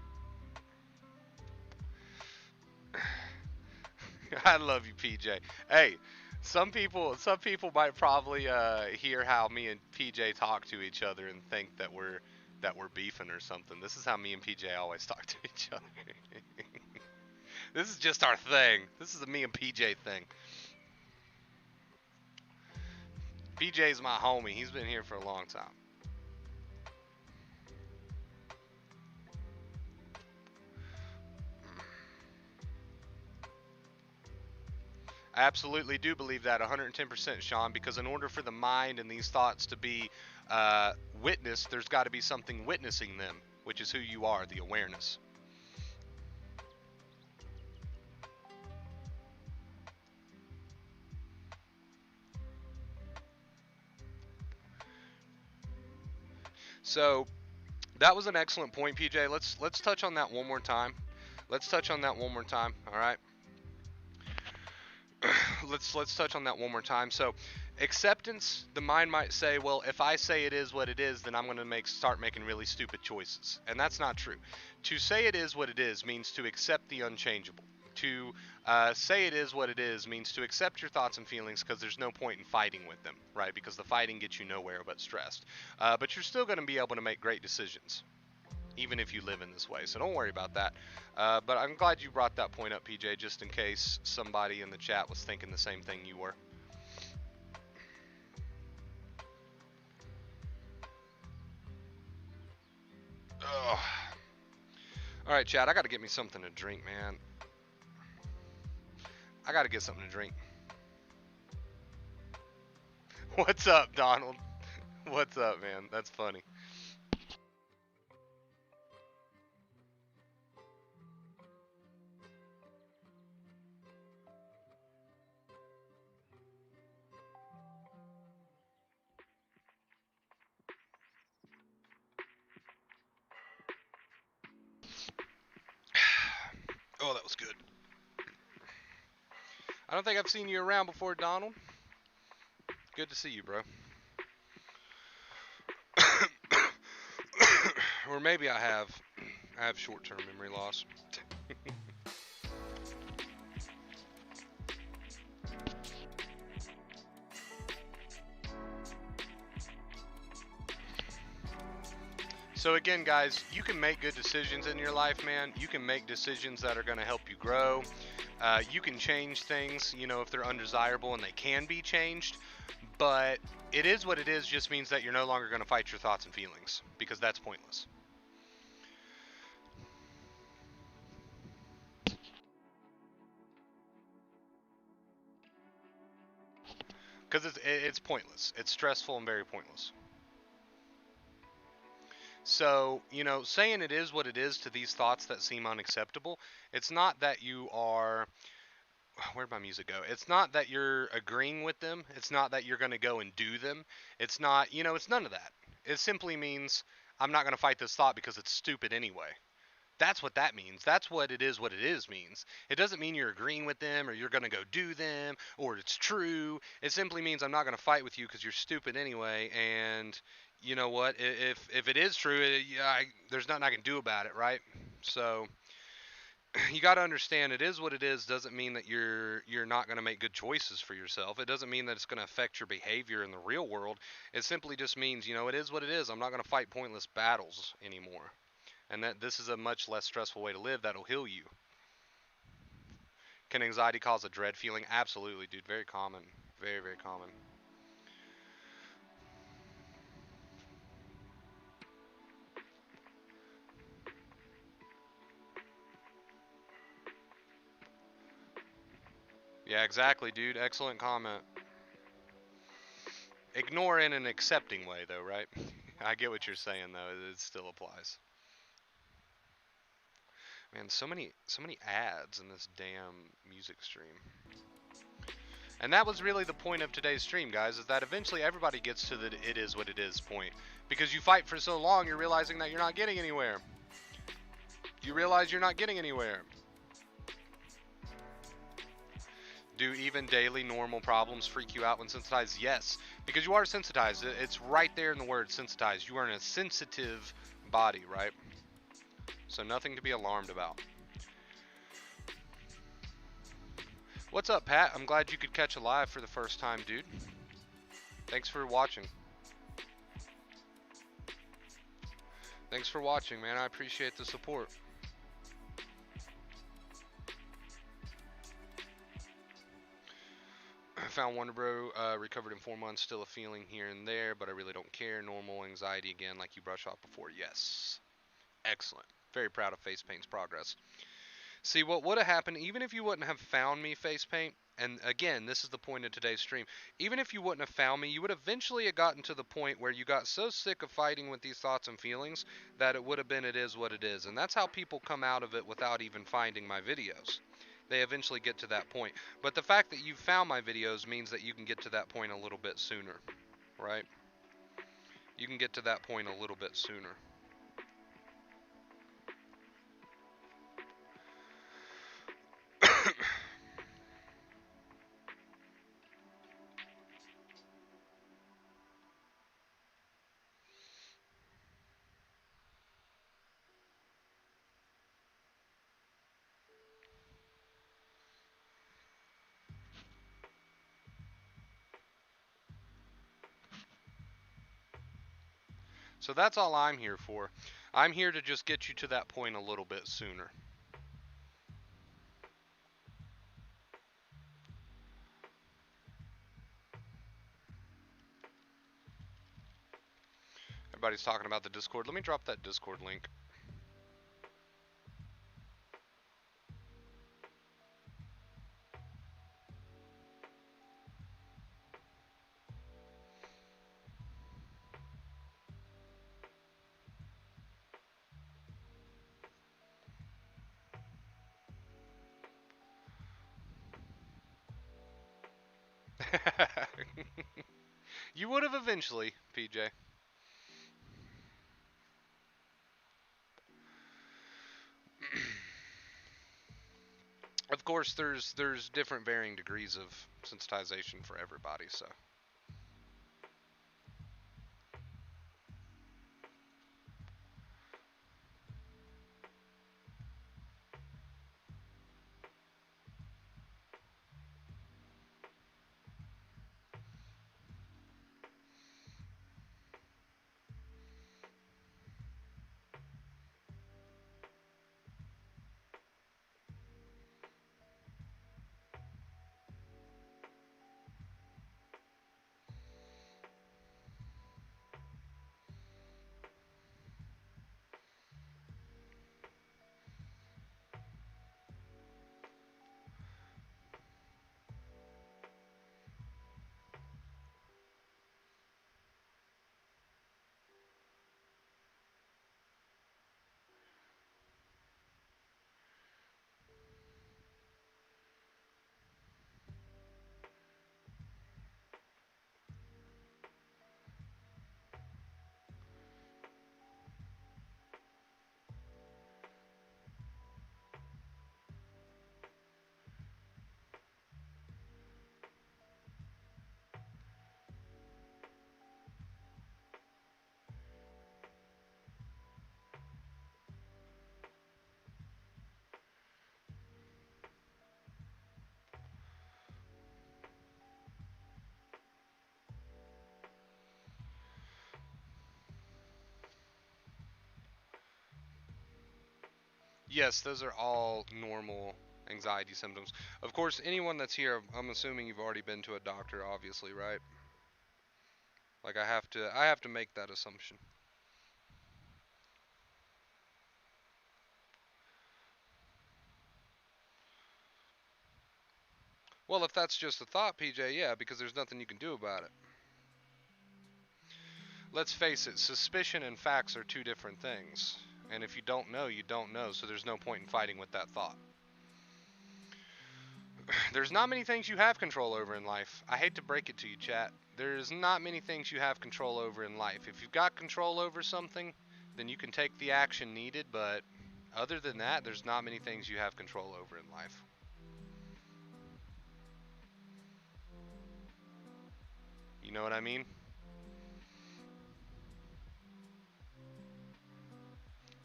I love you, PJ. Hey, some people might probably hear how me and PJ talk to each other and think that we're beefing or something. This is how me and PJ always talk to each other. This is just our thing. This is a me and PJ thing. PJ's my homie. He's been here for a long time. I absolutely do believe that 110%, Sean, because in order for the mind and these thoughts to be witnessed, there's got to be something witnessing them, which is who you are, the awareness. So that was an excellent point, PJ. Let's touch on that one more time. Let's touch on that one more time. All right. Let's touch on that one more time. So, acceptance, the mind might say, well, if I say it is what it is, then I'm going to start making really stupid choices. And that's not true. To say it is what it is means to accept the unchangeable. To say it is what it is means to accept your thoughts and feelings because there's no point in fighting with them, right? Because the fighting gets you nowhere but stressed. But you're still going to be able to make great decisions, even if you live in this way. So don't worry about that. But I'm glad you brought that point up, PJ, just in case somebody in the chat was thinking the same thing you were. Ugh. All right, Chad, I got to get me something to drink, man. I got to get something to drink. What's up, Donald? What's up, man? That's funny. Oh, that was good. I don't think I've seen you around before, Donald. Good to see you, bro. Or maybe I have. I have short-term memory loss. So again, guys, you can make good decisions in your life, man. You can make decisions that are going to help you grow. You can change things, you know, if they're undesirable and they can be changed. But it is what it is just means that you're no longer going to fight your thoughts and feelings because that's pointless. Because it's pointless. It's stressful and very pointless. So, you know, saying it is what it is to these thoughts that seem unacceptable, it's not that you are. Where'd my music go? It's not that you're agreeing with them. It's not that you're going to go and do them. It's not, you know, it's none of that. It simply means I'm not going to fight this thought because it's stupid anyway. That's what that means. That's what it is means. It doesn't mean you're agreeing with them or you're going to go do them or it's true. It simply means I'm not going to fight with you because you're stupid anyway. And you know what? If it is true, there's nothing I can do about it, right? So you got to understand it is what it is doesn't mean that you're not going to make good choices for yourself. It doesn't mean that it's going to affect your behavior in the real world. It simply just means, you know, it is what it is. I'm not going to fight pointless battles anymore. And that this is a much less stressful way to live that'll heal you. Can anxiety cause a dread feeling? Absolutely, dude. Very common. Very, very common. Yeah, exactly, dude. Excellent comment. Ignore in an accepting way, though, right? I get what you're saying, though. It still applies. Man, so many ads in this damn music stream. And that was really the point of today's stream, guys, is that eventually everybody gets to the it is what it is point. Because you fight for so long, you're realizing that you're not getting anywhere. You realize you're not getting anywhere. Do even daily normal problems freak you out when sensitized? Yes, because you are sensitized. It's right there in the word sensitized. You are in a sensitive body, right? So nothing to be alarmed about. What's up, Pat? I'm glad you could catch a live for the first time, dude. Thanks for watching. Thanks for watching, man. I appreciate the support. I found Wonder Bro, recovered in 4 months, still a feeling here and there, but I really don't care. Normal anxiety again, like you brushed off before. Yes. Excellent. Very proud of Face Paint's progress. See, what would have happened, even if you wouldn't have found me, Face Paint, and again, this is the point of today's stream, even if you wouldn't have found me, you would eventually have gotten to the point where you got so sick of fighting with these thoughts and feelings that it would have been it is what it is. And that's how people come out of it without even finding my videos. They eventually get to that point. But the fact that you found my videos means that you can get to that point a little bit sooner, right? You can get to that point a little bit sooner. So that's all I'm here for. I'm here to just get you to that point a little bit sooner. Everybody's talking about the Discord. Let me drop that Discord link. You would have eventually, PJ. Of course, there's different varying degrees of sensitization for everybody, so. Yes, those are all normal anxiety symptoms. Of course, anyone that's here, I'm assuming you've already been to a doctor, obviously, right? Like I have to make that assumption. Well, if that's just a thought, PJ, yeah, because there's nothing you can do about it. Let's face it, suspicion and facts are two different things. And if you don't know, you don't know, so there's no point in fighting with that thought. There's not many things you have control over in life. I hate to break it to you, chat. There's not many things you have control over in life. If you've got control over something, then you can take the action needed, but other than that, there's not many things you have control over in life. You know what I mean?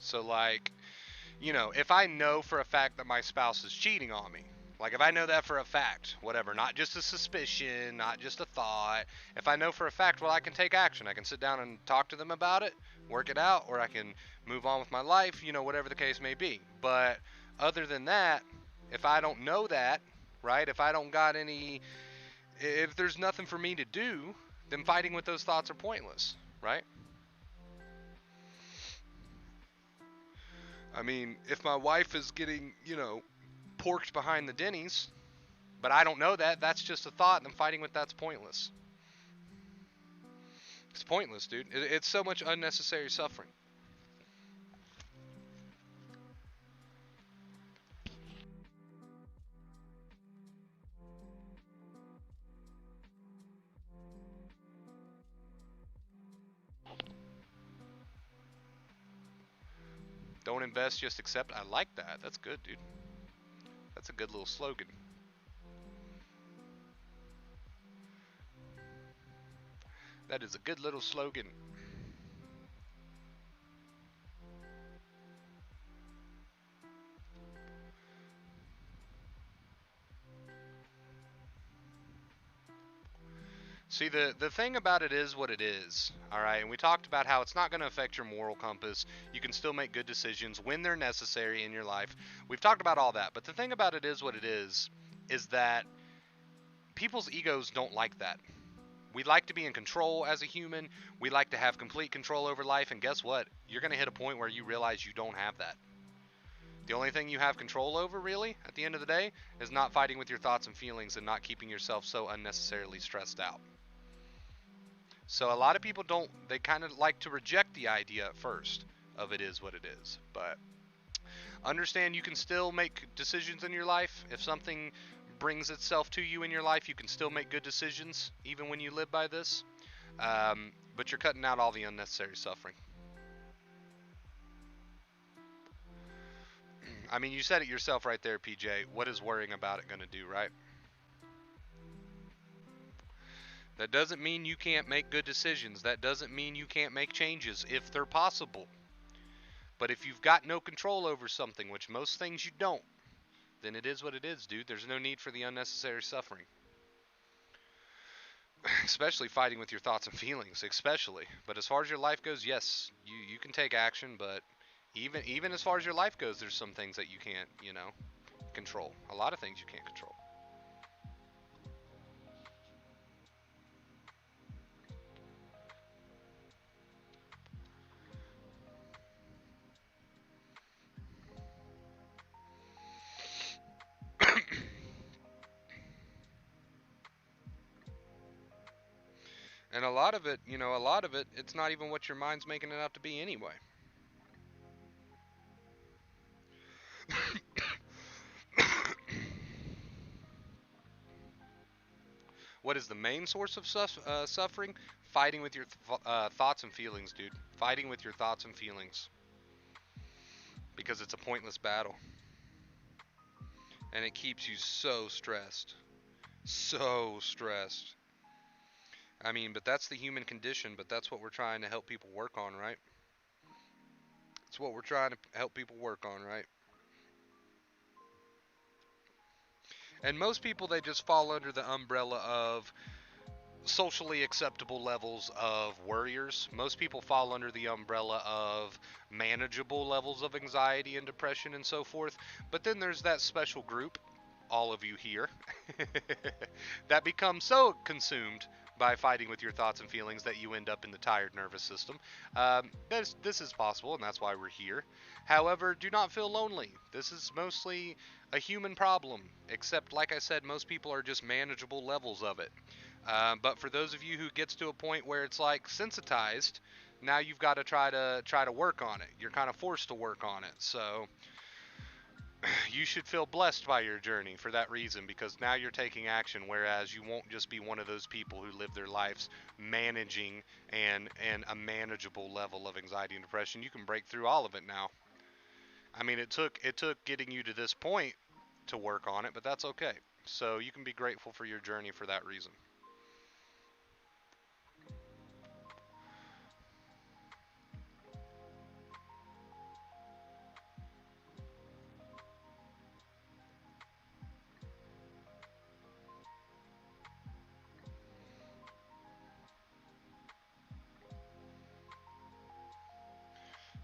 So, like, if I know for a fact that my spouse is cheating on me, like if I know that for a fact, whatever, not just a suspicion, not just a thought, if I know for a fact, well, I can take action. I can sit down and talk to them about it, work it out, or I can move on with my life, whatever the case may be. But other than that, if I don't know that, right, if I don't got any, if there's nothing for me to do, then fighting with those thoughts are pointless, right? I mean, if my wife is getting, porked behind the Denny's, but I don't know that, that's just a thought, and fighting with that's pointless. It's pointless, dude. It's so much unnecessary suffering. Don't invest, just accept. I like that. That's good, dude. That's a good little slogan. That is a good little slogan. See, the thing about it is what it is, all right? And we talked about how it's not going to affect your moral compass. You can still make good decisions when they're necessary in your life. We've talked about all that. But the thing about it is what it is that people's egos don't like that. We like to be in control as a human. We like to have complete control over life. And guess what? You're going to hit a point where you realize you don't have that. The only thing you have control over, really, at the end of the day, is not fighting with your thoughts and feelings and not keeping yourself so unnecessarily stressed out. So a lot of people don't, they kind of like to reject the idea at first of it is what it is. But understand you can still make decisions in your life. If something brings itself to you in your life. You can still make good decisions even when you live by this, but you're cutting out all the unnecessary suffering. I mean, you said it yourself right there, PJ. What is worrying about it going to do, right? That doesn't mean you can't make good decisions. That doesn't mean you can't make changes if they're possible. But if you've got no control over something, which most things you don't, then it is what it is, dude. There's no need for the unnecessary suffering. Especially fighting with your thoughts and feelings, especially. But as far as your life goes, yes, you can take action, but even as far as your life goes, there's some things that you can't, control. A lot of things you can't control. And a lot of it, it's not even what your mind's making it out to be anyway. What is the main source of suffering? Fighting with your thoughts and feelings, dude. Fighting with your thoughts and feelings. Because it's a pointless battle. And it keeps you so stressed. So stressed. I mean, but that's the human condition, but that's what we're trying to help people work on, right? It's what we're trying to help people work on, right? And most people, they just fall under the umbrella of socially acceptable levels of worriers. Most people fall under the umbrella of manageable levels of anxiety and depression and so forth. But then there's that special group, all of you here, that become so consumed by fighting with your thoughts and feelings that you end up in the tired nervous system. This is possible, and that's why we're here. However, do not feel lonely. This is mostly a human problem, except, like I said, most people are just manageable levels of it. But for those of you who gets to a point where it's like sensitized, now you've got to try to work on it. You're kind of forced to work on it. So you should feel blessed by your journey for that reason, because now you're taking action, whereas you won't just be one of those people who live their lives managing and a manageable level of anxiety and depression. You can break through all of it now. I mean, it took getting you to this point to work on it, but that's okay. So you can be grateful for your journey for that reason.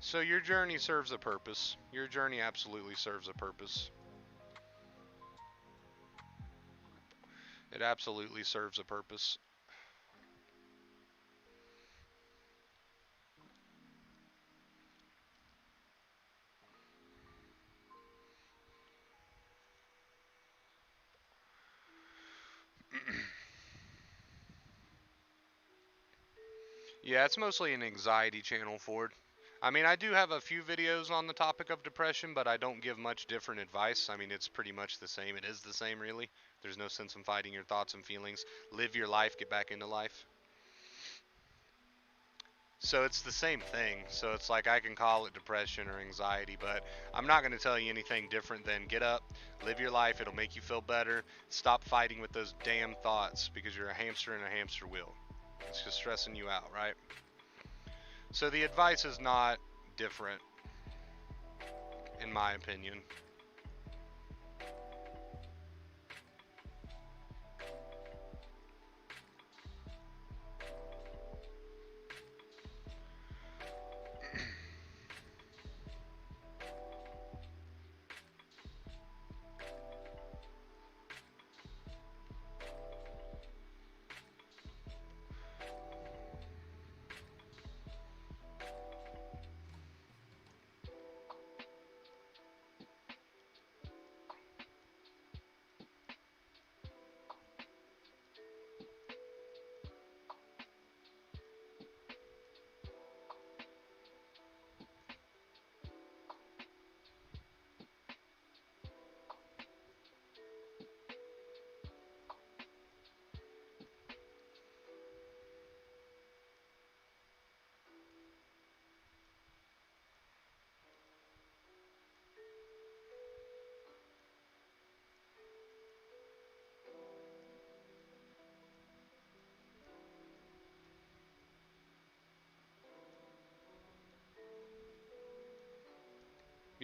So your journey serves a purpose. Your journey absolutely serves a purpose. It absolutely serves a purpose. Yeah, it's mostly an anxiety channel, Ford. I mean, I do have a few videos on the topic of depression, but I don't give much different advice. I mean, it's pretty much the same. It is the same, really. There's no sense in fighting your thoughts and feelings. Live your life, get back into life. So it's the same thing. So it's like I can call it depression or anxiety, but I'm not going to tell you anything different than get up, live your life. It'll make you feel better. Stop fighting with those damn thoughts, because you're a hamster in a hamster wheel. It's just stressing you out, right? So the advice is not different, in my opinion.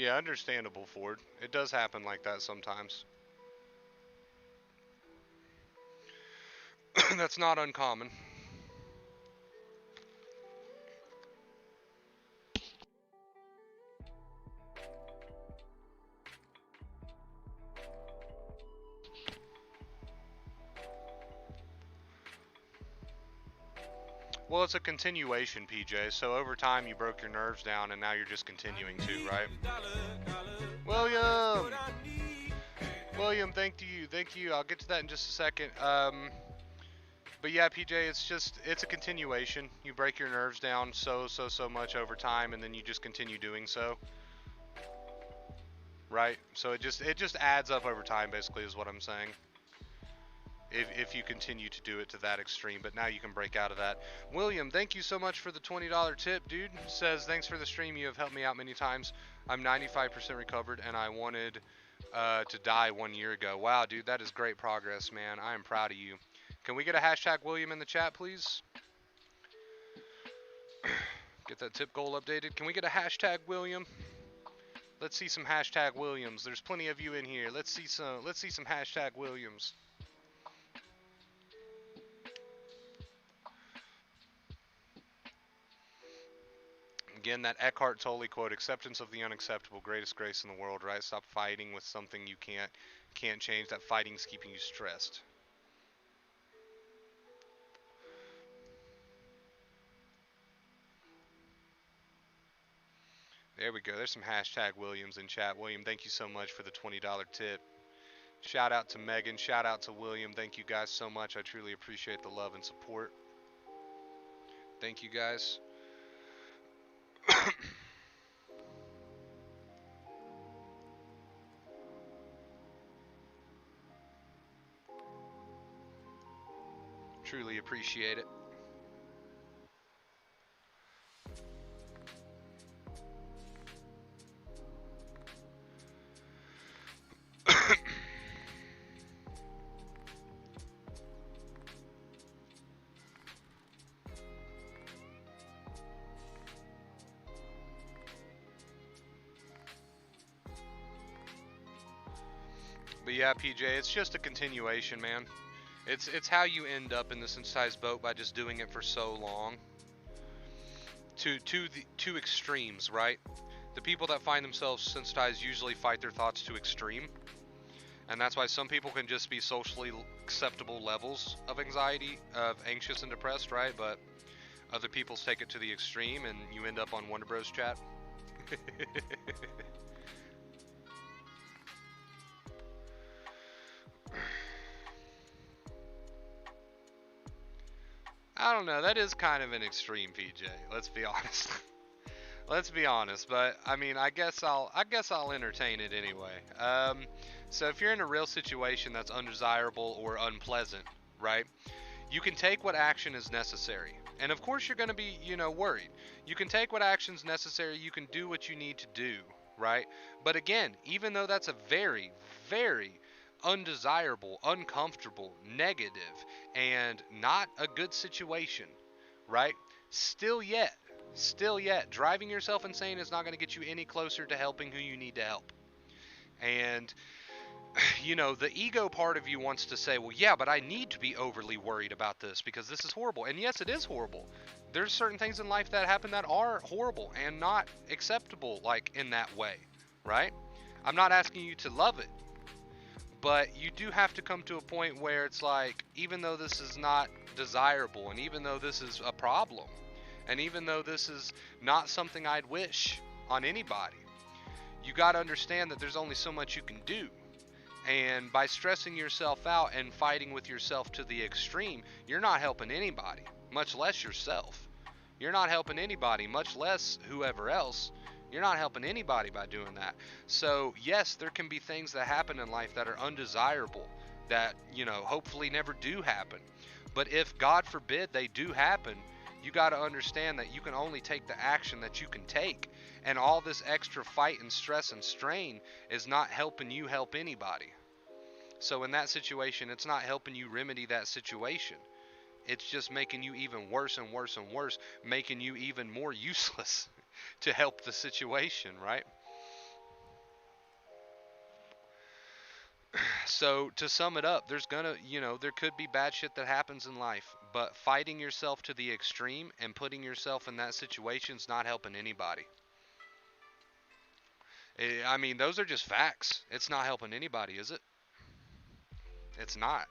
Yeah, understandable, Ford. It does happen like that sometimes. That's not uncommon. Well, it's a continuation, PJ. So over time, you broke your nerves down, and now you're just continuing to, right? William! William, thank you. I'll get to that in just a second. But yeah, PJ, it's a continuation. You break your nerves down so much over time, and then you just continue doing so, right? So it just adds up over time, basically, is what I'm saying. If you continue to do it to that extreme, but now you can break out of that. William, thank you so much for the $20 tip, dude. Says, thanks for the stream. You have helped me out many times. I'm 95% recovered, and I wanted to die 1 year ago. Wow, dude, that is great progress, man. I am proud of you. Can we get a hashtag William in the chat, please? Get that tip goal updated. Can we get a hashtag William? Let's see some hashtag Williams. There's plenty of you in here. Let's see some hashtag Williams. Again, that Eckhart Tolle quote: "Acceptance of the unacceptable, greatest grace in the world." Right? Stop fighting with something you can't change. That fighting's keeping you stressed. There we go. There's some hashtag Williams in chat. William, thank you so much for the $20 tip. Shout out to Megan. Shout out to William. Thank you guys so much. I truly appreciate the love and support. Thank you guys. Truly appreciate it. But yeah, PJ, it's just a continuation, man. It's how you end up in the sensitized boat by just doing it for so long. To the two extremes, right? The people that find themselves sensitized usually fight their thoughts to extreme. And that's why some people can just be socially acceptable levels of anxiety, of anxious and depressed, right? But other people take it to the extreme, and you end up on Wonder Bros chat. I don't know. That is kind of an extreme, PJ. Let's be honest. Let's be honest. But I mean, I guess I'll entertain it anyway. So if you're in a real situation that's undesirable or unpleasant, right? You can take what action is necessary. And of course you're going to be, worried. You can take what action's necessary. You can do what you need to do, right? But again, even though that's a very, very undesirable, uncomfortable, negative, and not a good situation, right? Still yet, driving yourself insane is not going to get you any closer to helping who you need to help. And the ego part of you wants to say, well, yeah, but I need to be overly worried about this because this is horrible. And yes, it is horrible. There's certain things in life that happen that are horrible and not acceptable, like in that way, right? I'm not asking you to love it, but you do have to come to a point where it's like, even though this is not desirable, and even though this is a problem, and even though this is not something I'd wish on anybody, you got to understand that there's only so much you can do. And by stressing yourself out and fighting with yourself to the extreme, you're not helping anybody, much less yourself. You're not helping anybody, much less whoever else. You're not helping anybody by doing that. So yes, there can be things that happen in life that are undesirable, that, hopefully never do happen. But if, God forbid, they do happen, you got to understand that you can only take the action that you can take. And all this extra fight and stress and strain is not helping you help anybody. So in that situation, it's not helping you remedy that situation. It's just making you even worse and worse and worse, making you even more useless to help the situation, right? So to sum it up, there's gonna, there could be bad shit that happens in life, but fighting yourself to the extreme and putting yourself in that situation is not helping anybody. I mean, those are just facts. It's not helping anybody, is it? It's not.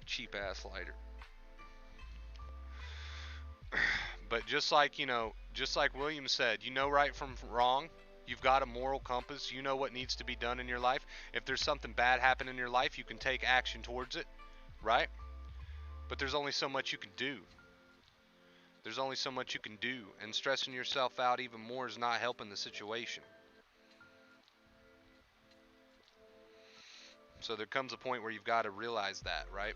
Cheap ass lighter. But just like William said, you know right from wrong. You've got a moral compass. You know what needs to be done in your life. If there's something bad happening in your life, you can take action towards it, right? But there's only so much you can do. There's only so much you can do, and stressing yourself out even more is not helping the situation. So there comes a point where you've got to realize that, right?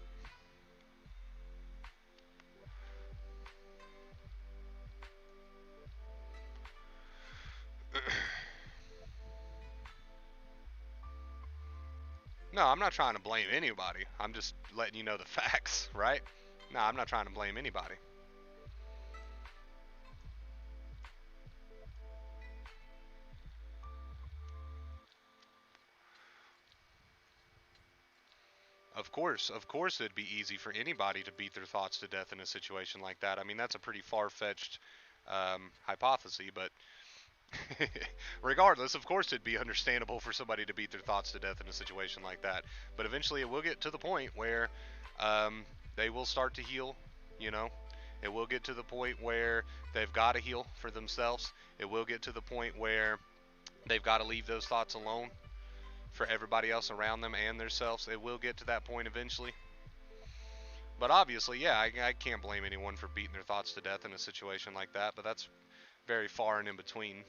No, I'm not trying to blame anybody. I'm just letting you know the facts, right? No, I'm not trying to blame anybody. Of course, it'd be easy for anybody to beat their thoughts to death in a situation like that. I mean, that's a pretty far-fetched hypothesis, but regardless, of course, it'd be understandable for somebody to beat their thoughts to death in a situation like that. But eventually, it will get to the point where they will start to heal. You know, it will get to the point where they've got to heal for themselves. It will get to the point where they've got to leave those thoughts alone for everybody else around them and themselves. It will get to that point eventually. But obviously, yeah, I can't blame anyone for beating their thoughts to death in a situation like that. But that's very far and in between.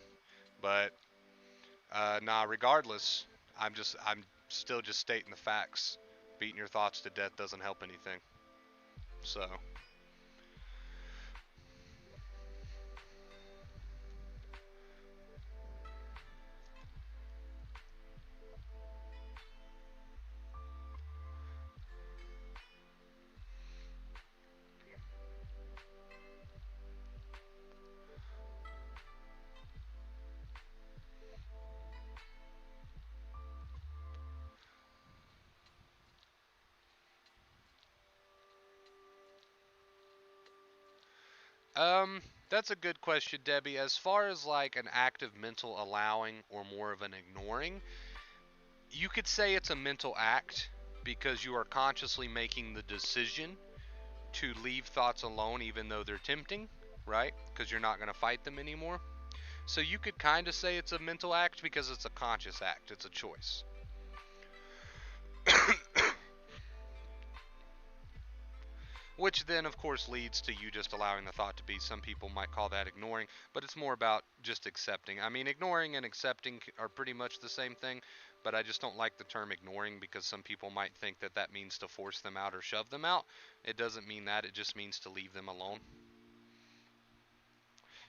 But nah, regardless, I'm still just stating the facts. Beating your thoughts to death doesn't help anything. So, that's a good question, Debbie. As far as like an active mental allowing or more of an ignoring, you could say it's a mental act because you are consciously making the decision to leave thoughts alone even though they're tempting, right? Because you're not going to fight them anymore. So you could kind of say it's a mental act because it's a conscious act, it's a choice. Which then, of course, leads to you just allowing the thought to be. Some people might call that ignoring, but it's more about just accepting. I mean, ignoring and accepting are pretty much the same thing, but I just don't like the term ignoring because some people might think that that means to force them out or shove them out. It doesn't mean that, it just means to leave them alone.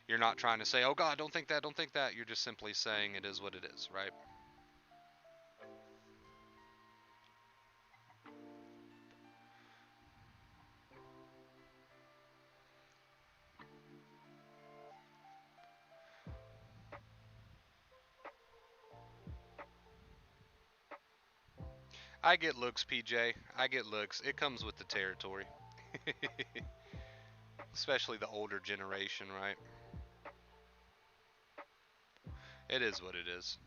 You're not trying to say, oh God, don't think that, don't think that. You're just simply saying it is what it is, right? I get looks, PJ. I get looks. It comes with the territory. Especially the older generation, right? It is what it is.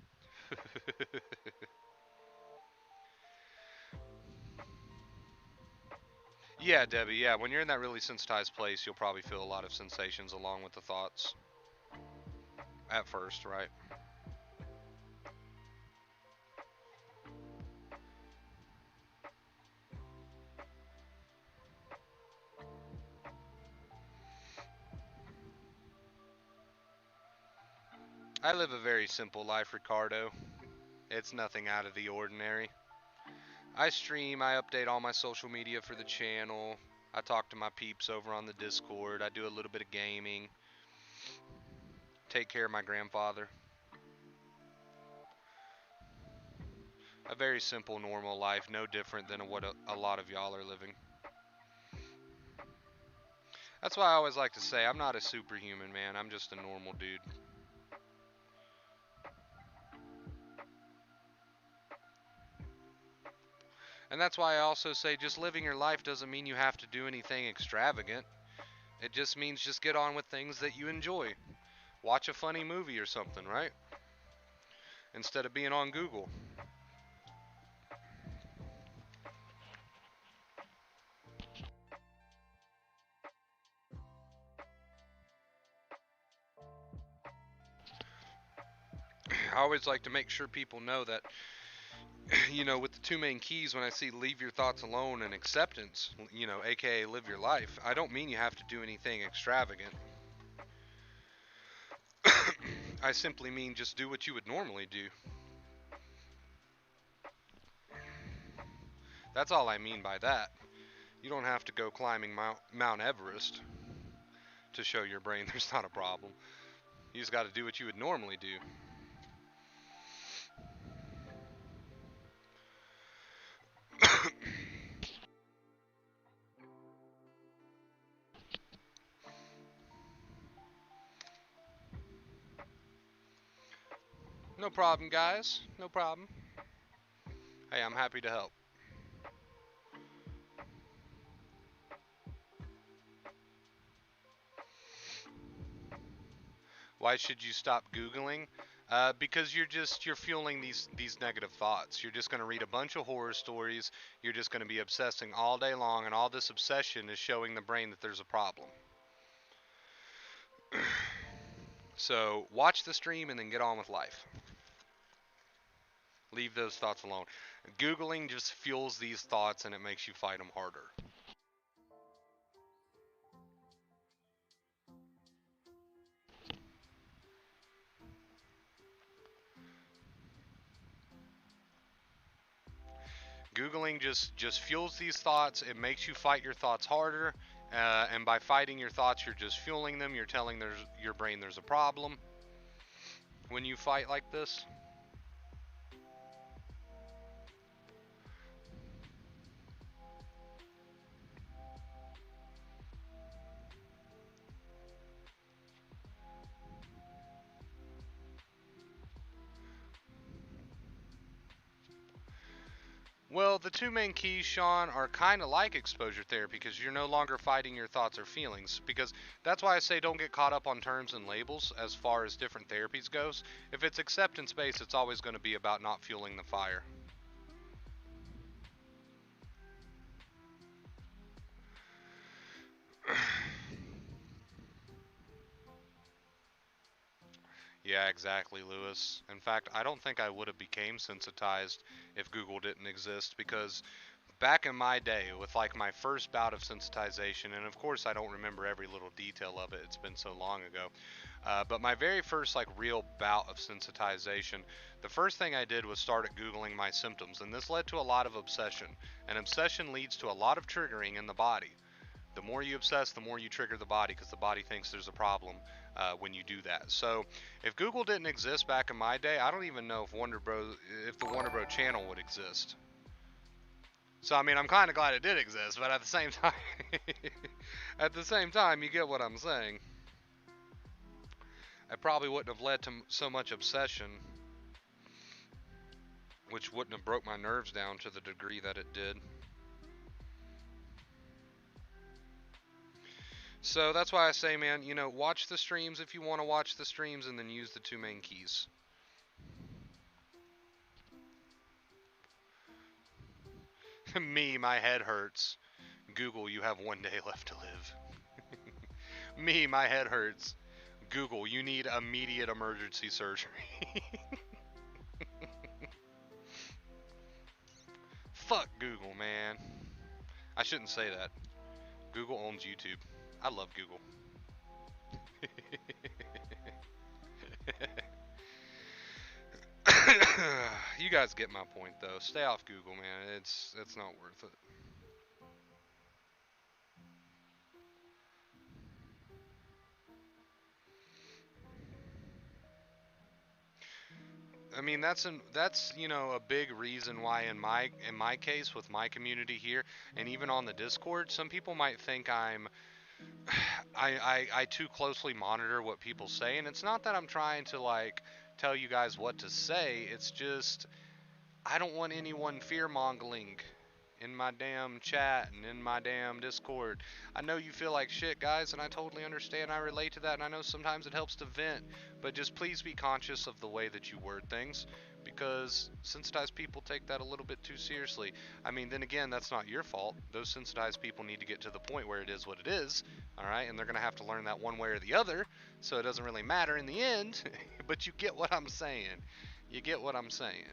Yeah, Debbie, yeah, when you're in that really sensitized place, you'll probably feel a lot of sensations along with the thoughts at first, right? I live a very simple life, Ricardo. It's nothing out of the ordinary. I stream, I update all my social media for the channel. I talk to my peeps over on the Discord. I do a little bit of gaming. Take care of my grandfather. A very simple, normal life, no different than what a lot of y'all are living. That's why I always like to say I'm not a superhuman, man. I'm just a normal dude. And that's why I also say just living your life doesn't mean you have to do anything extravagant. It just means just get on with things that you enjoy. Watch a funny movie or something, right? Instead of being on Google. I always like to make sure people know that, with the two main keys, when I see leave your thoughts alone and acceptance, aka live your life, I don't mean you have to do anything extravagant. I simply mean just do what you would normally do. That's all I mean by that. You don't have to go climbing Mount Everest to show your brain there's not a problem. You just got to do what you would normally do. No problem, guys. No problem. Hey, I'm happy to help. Why should you stop Googling? Because you're fueling these negative thoughts. You're just going to read a bunch of horror stories. You're just going to be obsessing all day long, and all this obsession is showing the brain that there's a problem. So watch the stream and then get on with life. Leave those thoughts alone. Googling just fuels these thoughts and it makes you fight them harder. Googling just fuels these thoughts. It makes you fight your thoughts harder. And by fighting your thoughts, you're just fueling them. You're telling your brain there's a problem when you fight like this. Well, the two main keys, Sean, are kind of like exposure therapy because you're no longer fighting your thoughts or feelings. Because that's why I say don't get caught up on terms and labels as far as different therapies goes. If it's acceptance based, it's always going to be about not fueling the fire. Yeah, exactly, Lewis. In fact, I don't think I would have became sensitized if Google didn't exist because back in my day with like my first bout of sensitization, and of course I don't remember every little detail of it, it's been so long ago, but my very first like real bout of sensitization, the first thing I did was started Googling my symptoms, and this led to a lot of obsession, and obsession leads to a lot of triggering in the body. The more you obsess, the more you trigger the body because the body thinks there's a problem when you do that. So if Google didn't exist back in my day, I don't even know if the Wonder Bro channel would exist. So I mean, I'm kind of glad it did exist, but at the same time, you get what I'm saying. It probably wouldn't have led to so much obsession, which wouldn't have broke my nerves down to the degree that it did. So that's why I say, man, watch the streams if you want to watch the streams, and then use the two main keys. Me, my head hurts. Google, you have 1 day left to live. Me, my head hurts. Google, you need immediate emergency surgery. Fuck Google, man. I shouldn't say that. Google owns YouTube. I love Google. You guys get my point, though. Stay off Google, man. It's not worth it. I mean, that's a big reason why in my case with my community here and even on the Discord, some people might think I'm I too closely monitor what people say, and it's not that I'm trying to like tell you guys what to say. It's just I don't want anyone fear mongering in my damn chat and in my damn Discord. I know you feel like shit, guys, and I totally understand. I relate to that, and I know sometimes it helps to vent, but just please be conscious of the way that you word things, because sensitized people take that a little bit too seriously. I mean, then again, that's not your fault. Those sensitized people need to get to the point where it is what it is, alright? And they're gonna have to learn that one way or the other, so it doesn't really matter in the end, but you get what I'm saying. You get what I'm saying.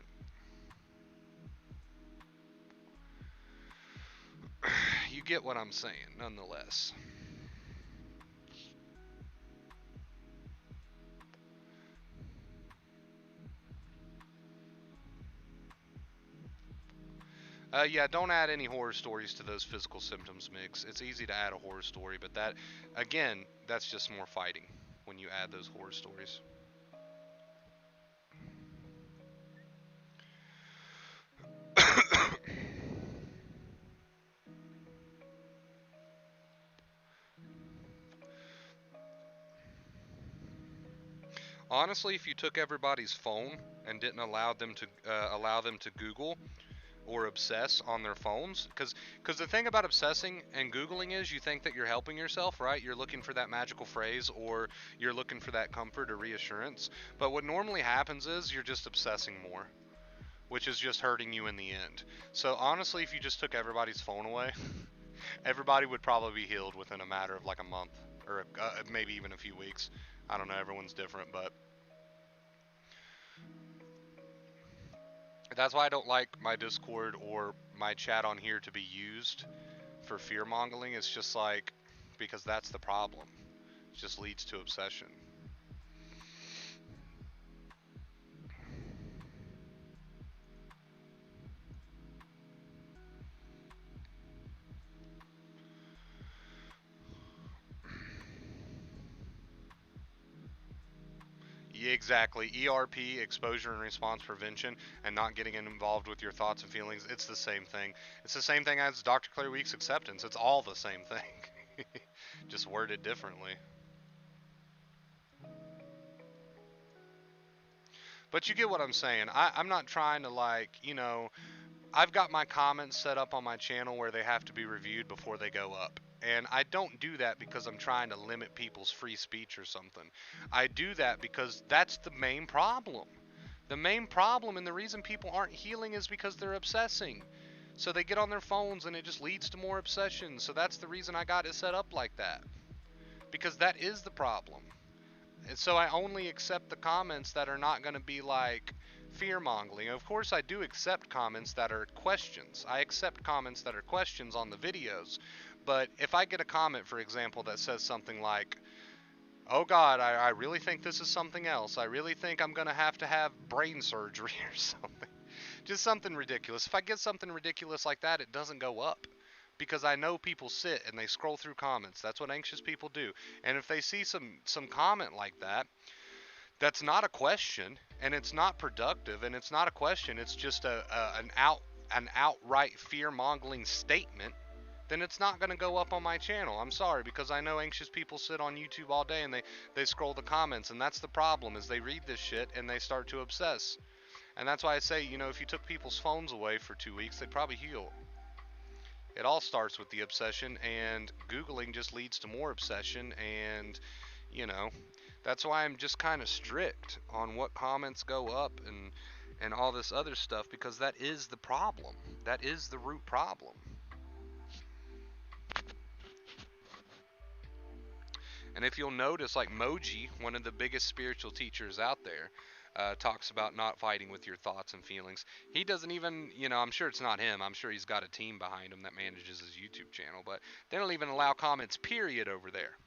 You get what I'm saying, nonetheless. Yeah, don't add any horror stories to those physical symptoms, Migs. It's easy to add a horror story, but that, again, that's just more fighting when you add those horror stories. Honestly, if you took everybody's phone and didn't allow them to Google or obsess on their phones, because the thing about obsessing and Googling is you think that you're helping yourself, right? You're looking for that magical phrase, or you're looking for that comfort or reassurance. But what normally happens is you're just obsessing more, which is just hurting you in the end. So honestly, if you just took everybody's phone away, everybody would probably be healed within a matter of like a month, or maybe even a few weeks. I don't know, everyone's different, but that's why I don't like my Discord or my chat on here to be used for fear mongering. It's just like, because that's the problem. It just leads to obsession. Yeah, exactly. ERP, exposure and response prevention, and not getting involved with your thoughts and feelings, it's the same thing. It's the same thing as Dr. Claire Week's acceptance. It's all the same thing, just worded differently. But you get what I'm saying. I'm not trying to, like, I've got my comments set up on my channel where they have to be reviewed before they go up. And I don't do that because I'm trying to limit people's free speech or something. I do that because that's the main problem. The main problem and the reason people aren't healing is because they're obsessing. So they get on their phones and it just leads to more obsession. So that's the reason I got it set up like that. Because that is the problem. And so I only accept the comments that are not going to be like fear mongering. Of course, I do accept comments that are questions. I accept comments that are questions on the videos. But if I get a comment, for example, that says something like, oh God, I really think this is something else. I really think I'm going to have brain surgery or something. Just something ridiculous. If I get something ridiculous like that, it doesn't go up. Because I know people sit and they scroll through comments. That's what anxious people do. And if they see some comment like that, that's not a question, and it's not productive, and it's not a question. It's just an outright fear-mongering statement. Then it's not going to go up on my channel. I'm sorry, because I know anxious people sit on YouTube all day and they scroll the comments, and that's the problem, is they read this shit and they start to obsess. And that's why I say, if you took people's phones away for 2 weeks, they'd probably heal. It all starts with the obsession, and Googling just leads to more obsession, and, that's why I'm just kind of strict on what comments go up and all this other stuff, because that is the problem. That is the root problem. And if you'll notice, like Moji, one of the biggest spiritual teachers out there, talks about not fighting with your thoughts and feelings. He doesn't even, I'm sure it's not him. I'm sure he's got a team behind him that manages his YouTube channel, but they don't even allow comments, period, over there.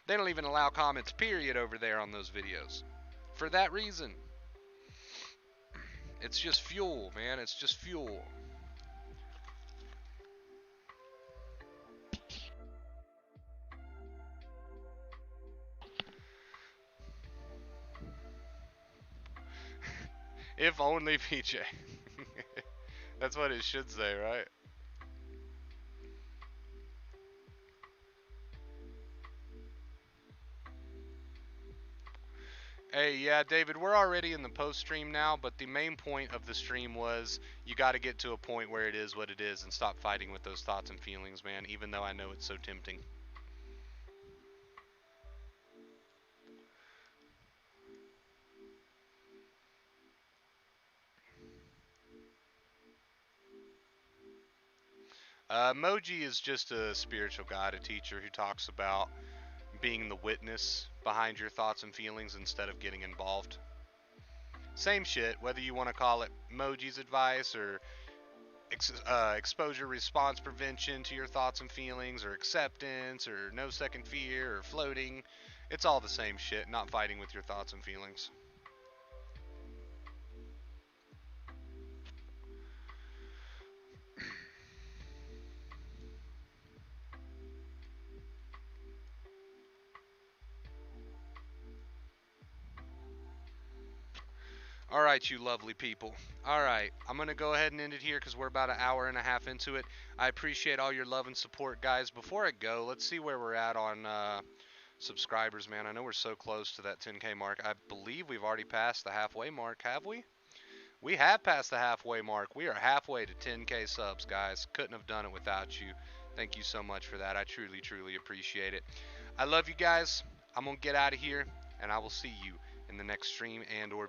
They don't even allow comments, period, over there on those videos. For that reason. It's just fuel, man. It's just fuel. If only, PJ. That's what it should say, right? Hey, yeah, David, we're already in the post stream now, but the main point of the stream was you got to get to a point where it is what it is and stop fighting with those thoughts and feelings, man, even though I know it's so tempting. Moji is just a spiritual guide, a teacher who talks about being the witness behind your thoughts and feelings instead of getting involved. Same shit, whether you want to call it Moji's advice or exposure response prevention to your thoughts and feelings, or acceptance, or no second fear, or floating. It's all the same shit, not fighting with your thoughts and feelings. All right, you lovely people. All right, I'm going to go ahead and end it here because we're about an hour and a half into it. I appreciate all your love and support, guys. Before I go, let's see where we're at on subscribers, man. I know we're so close to that 10K mark. I believe we've already passed the halfway mark, have we? We have passed the halfway mark. We are halfway to 10K subs, guys. Couldn't have done it without you. Thank you so much for that. I truly, truly appreciate it. I love you guys. I'm going to get out of here, and I will see you in the next stream and or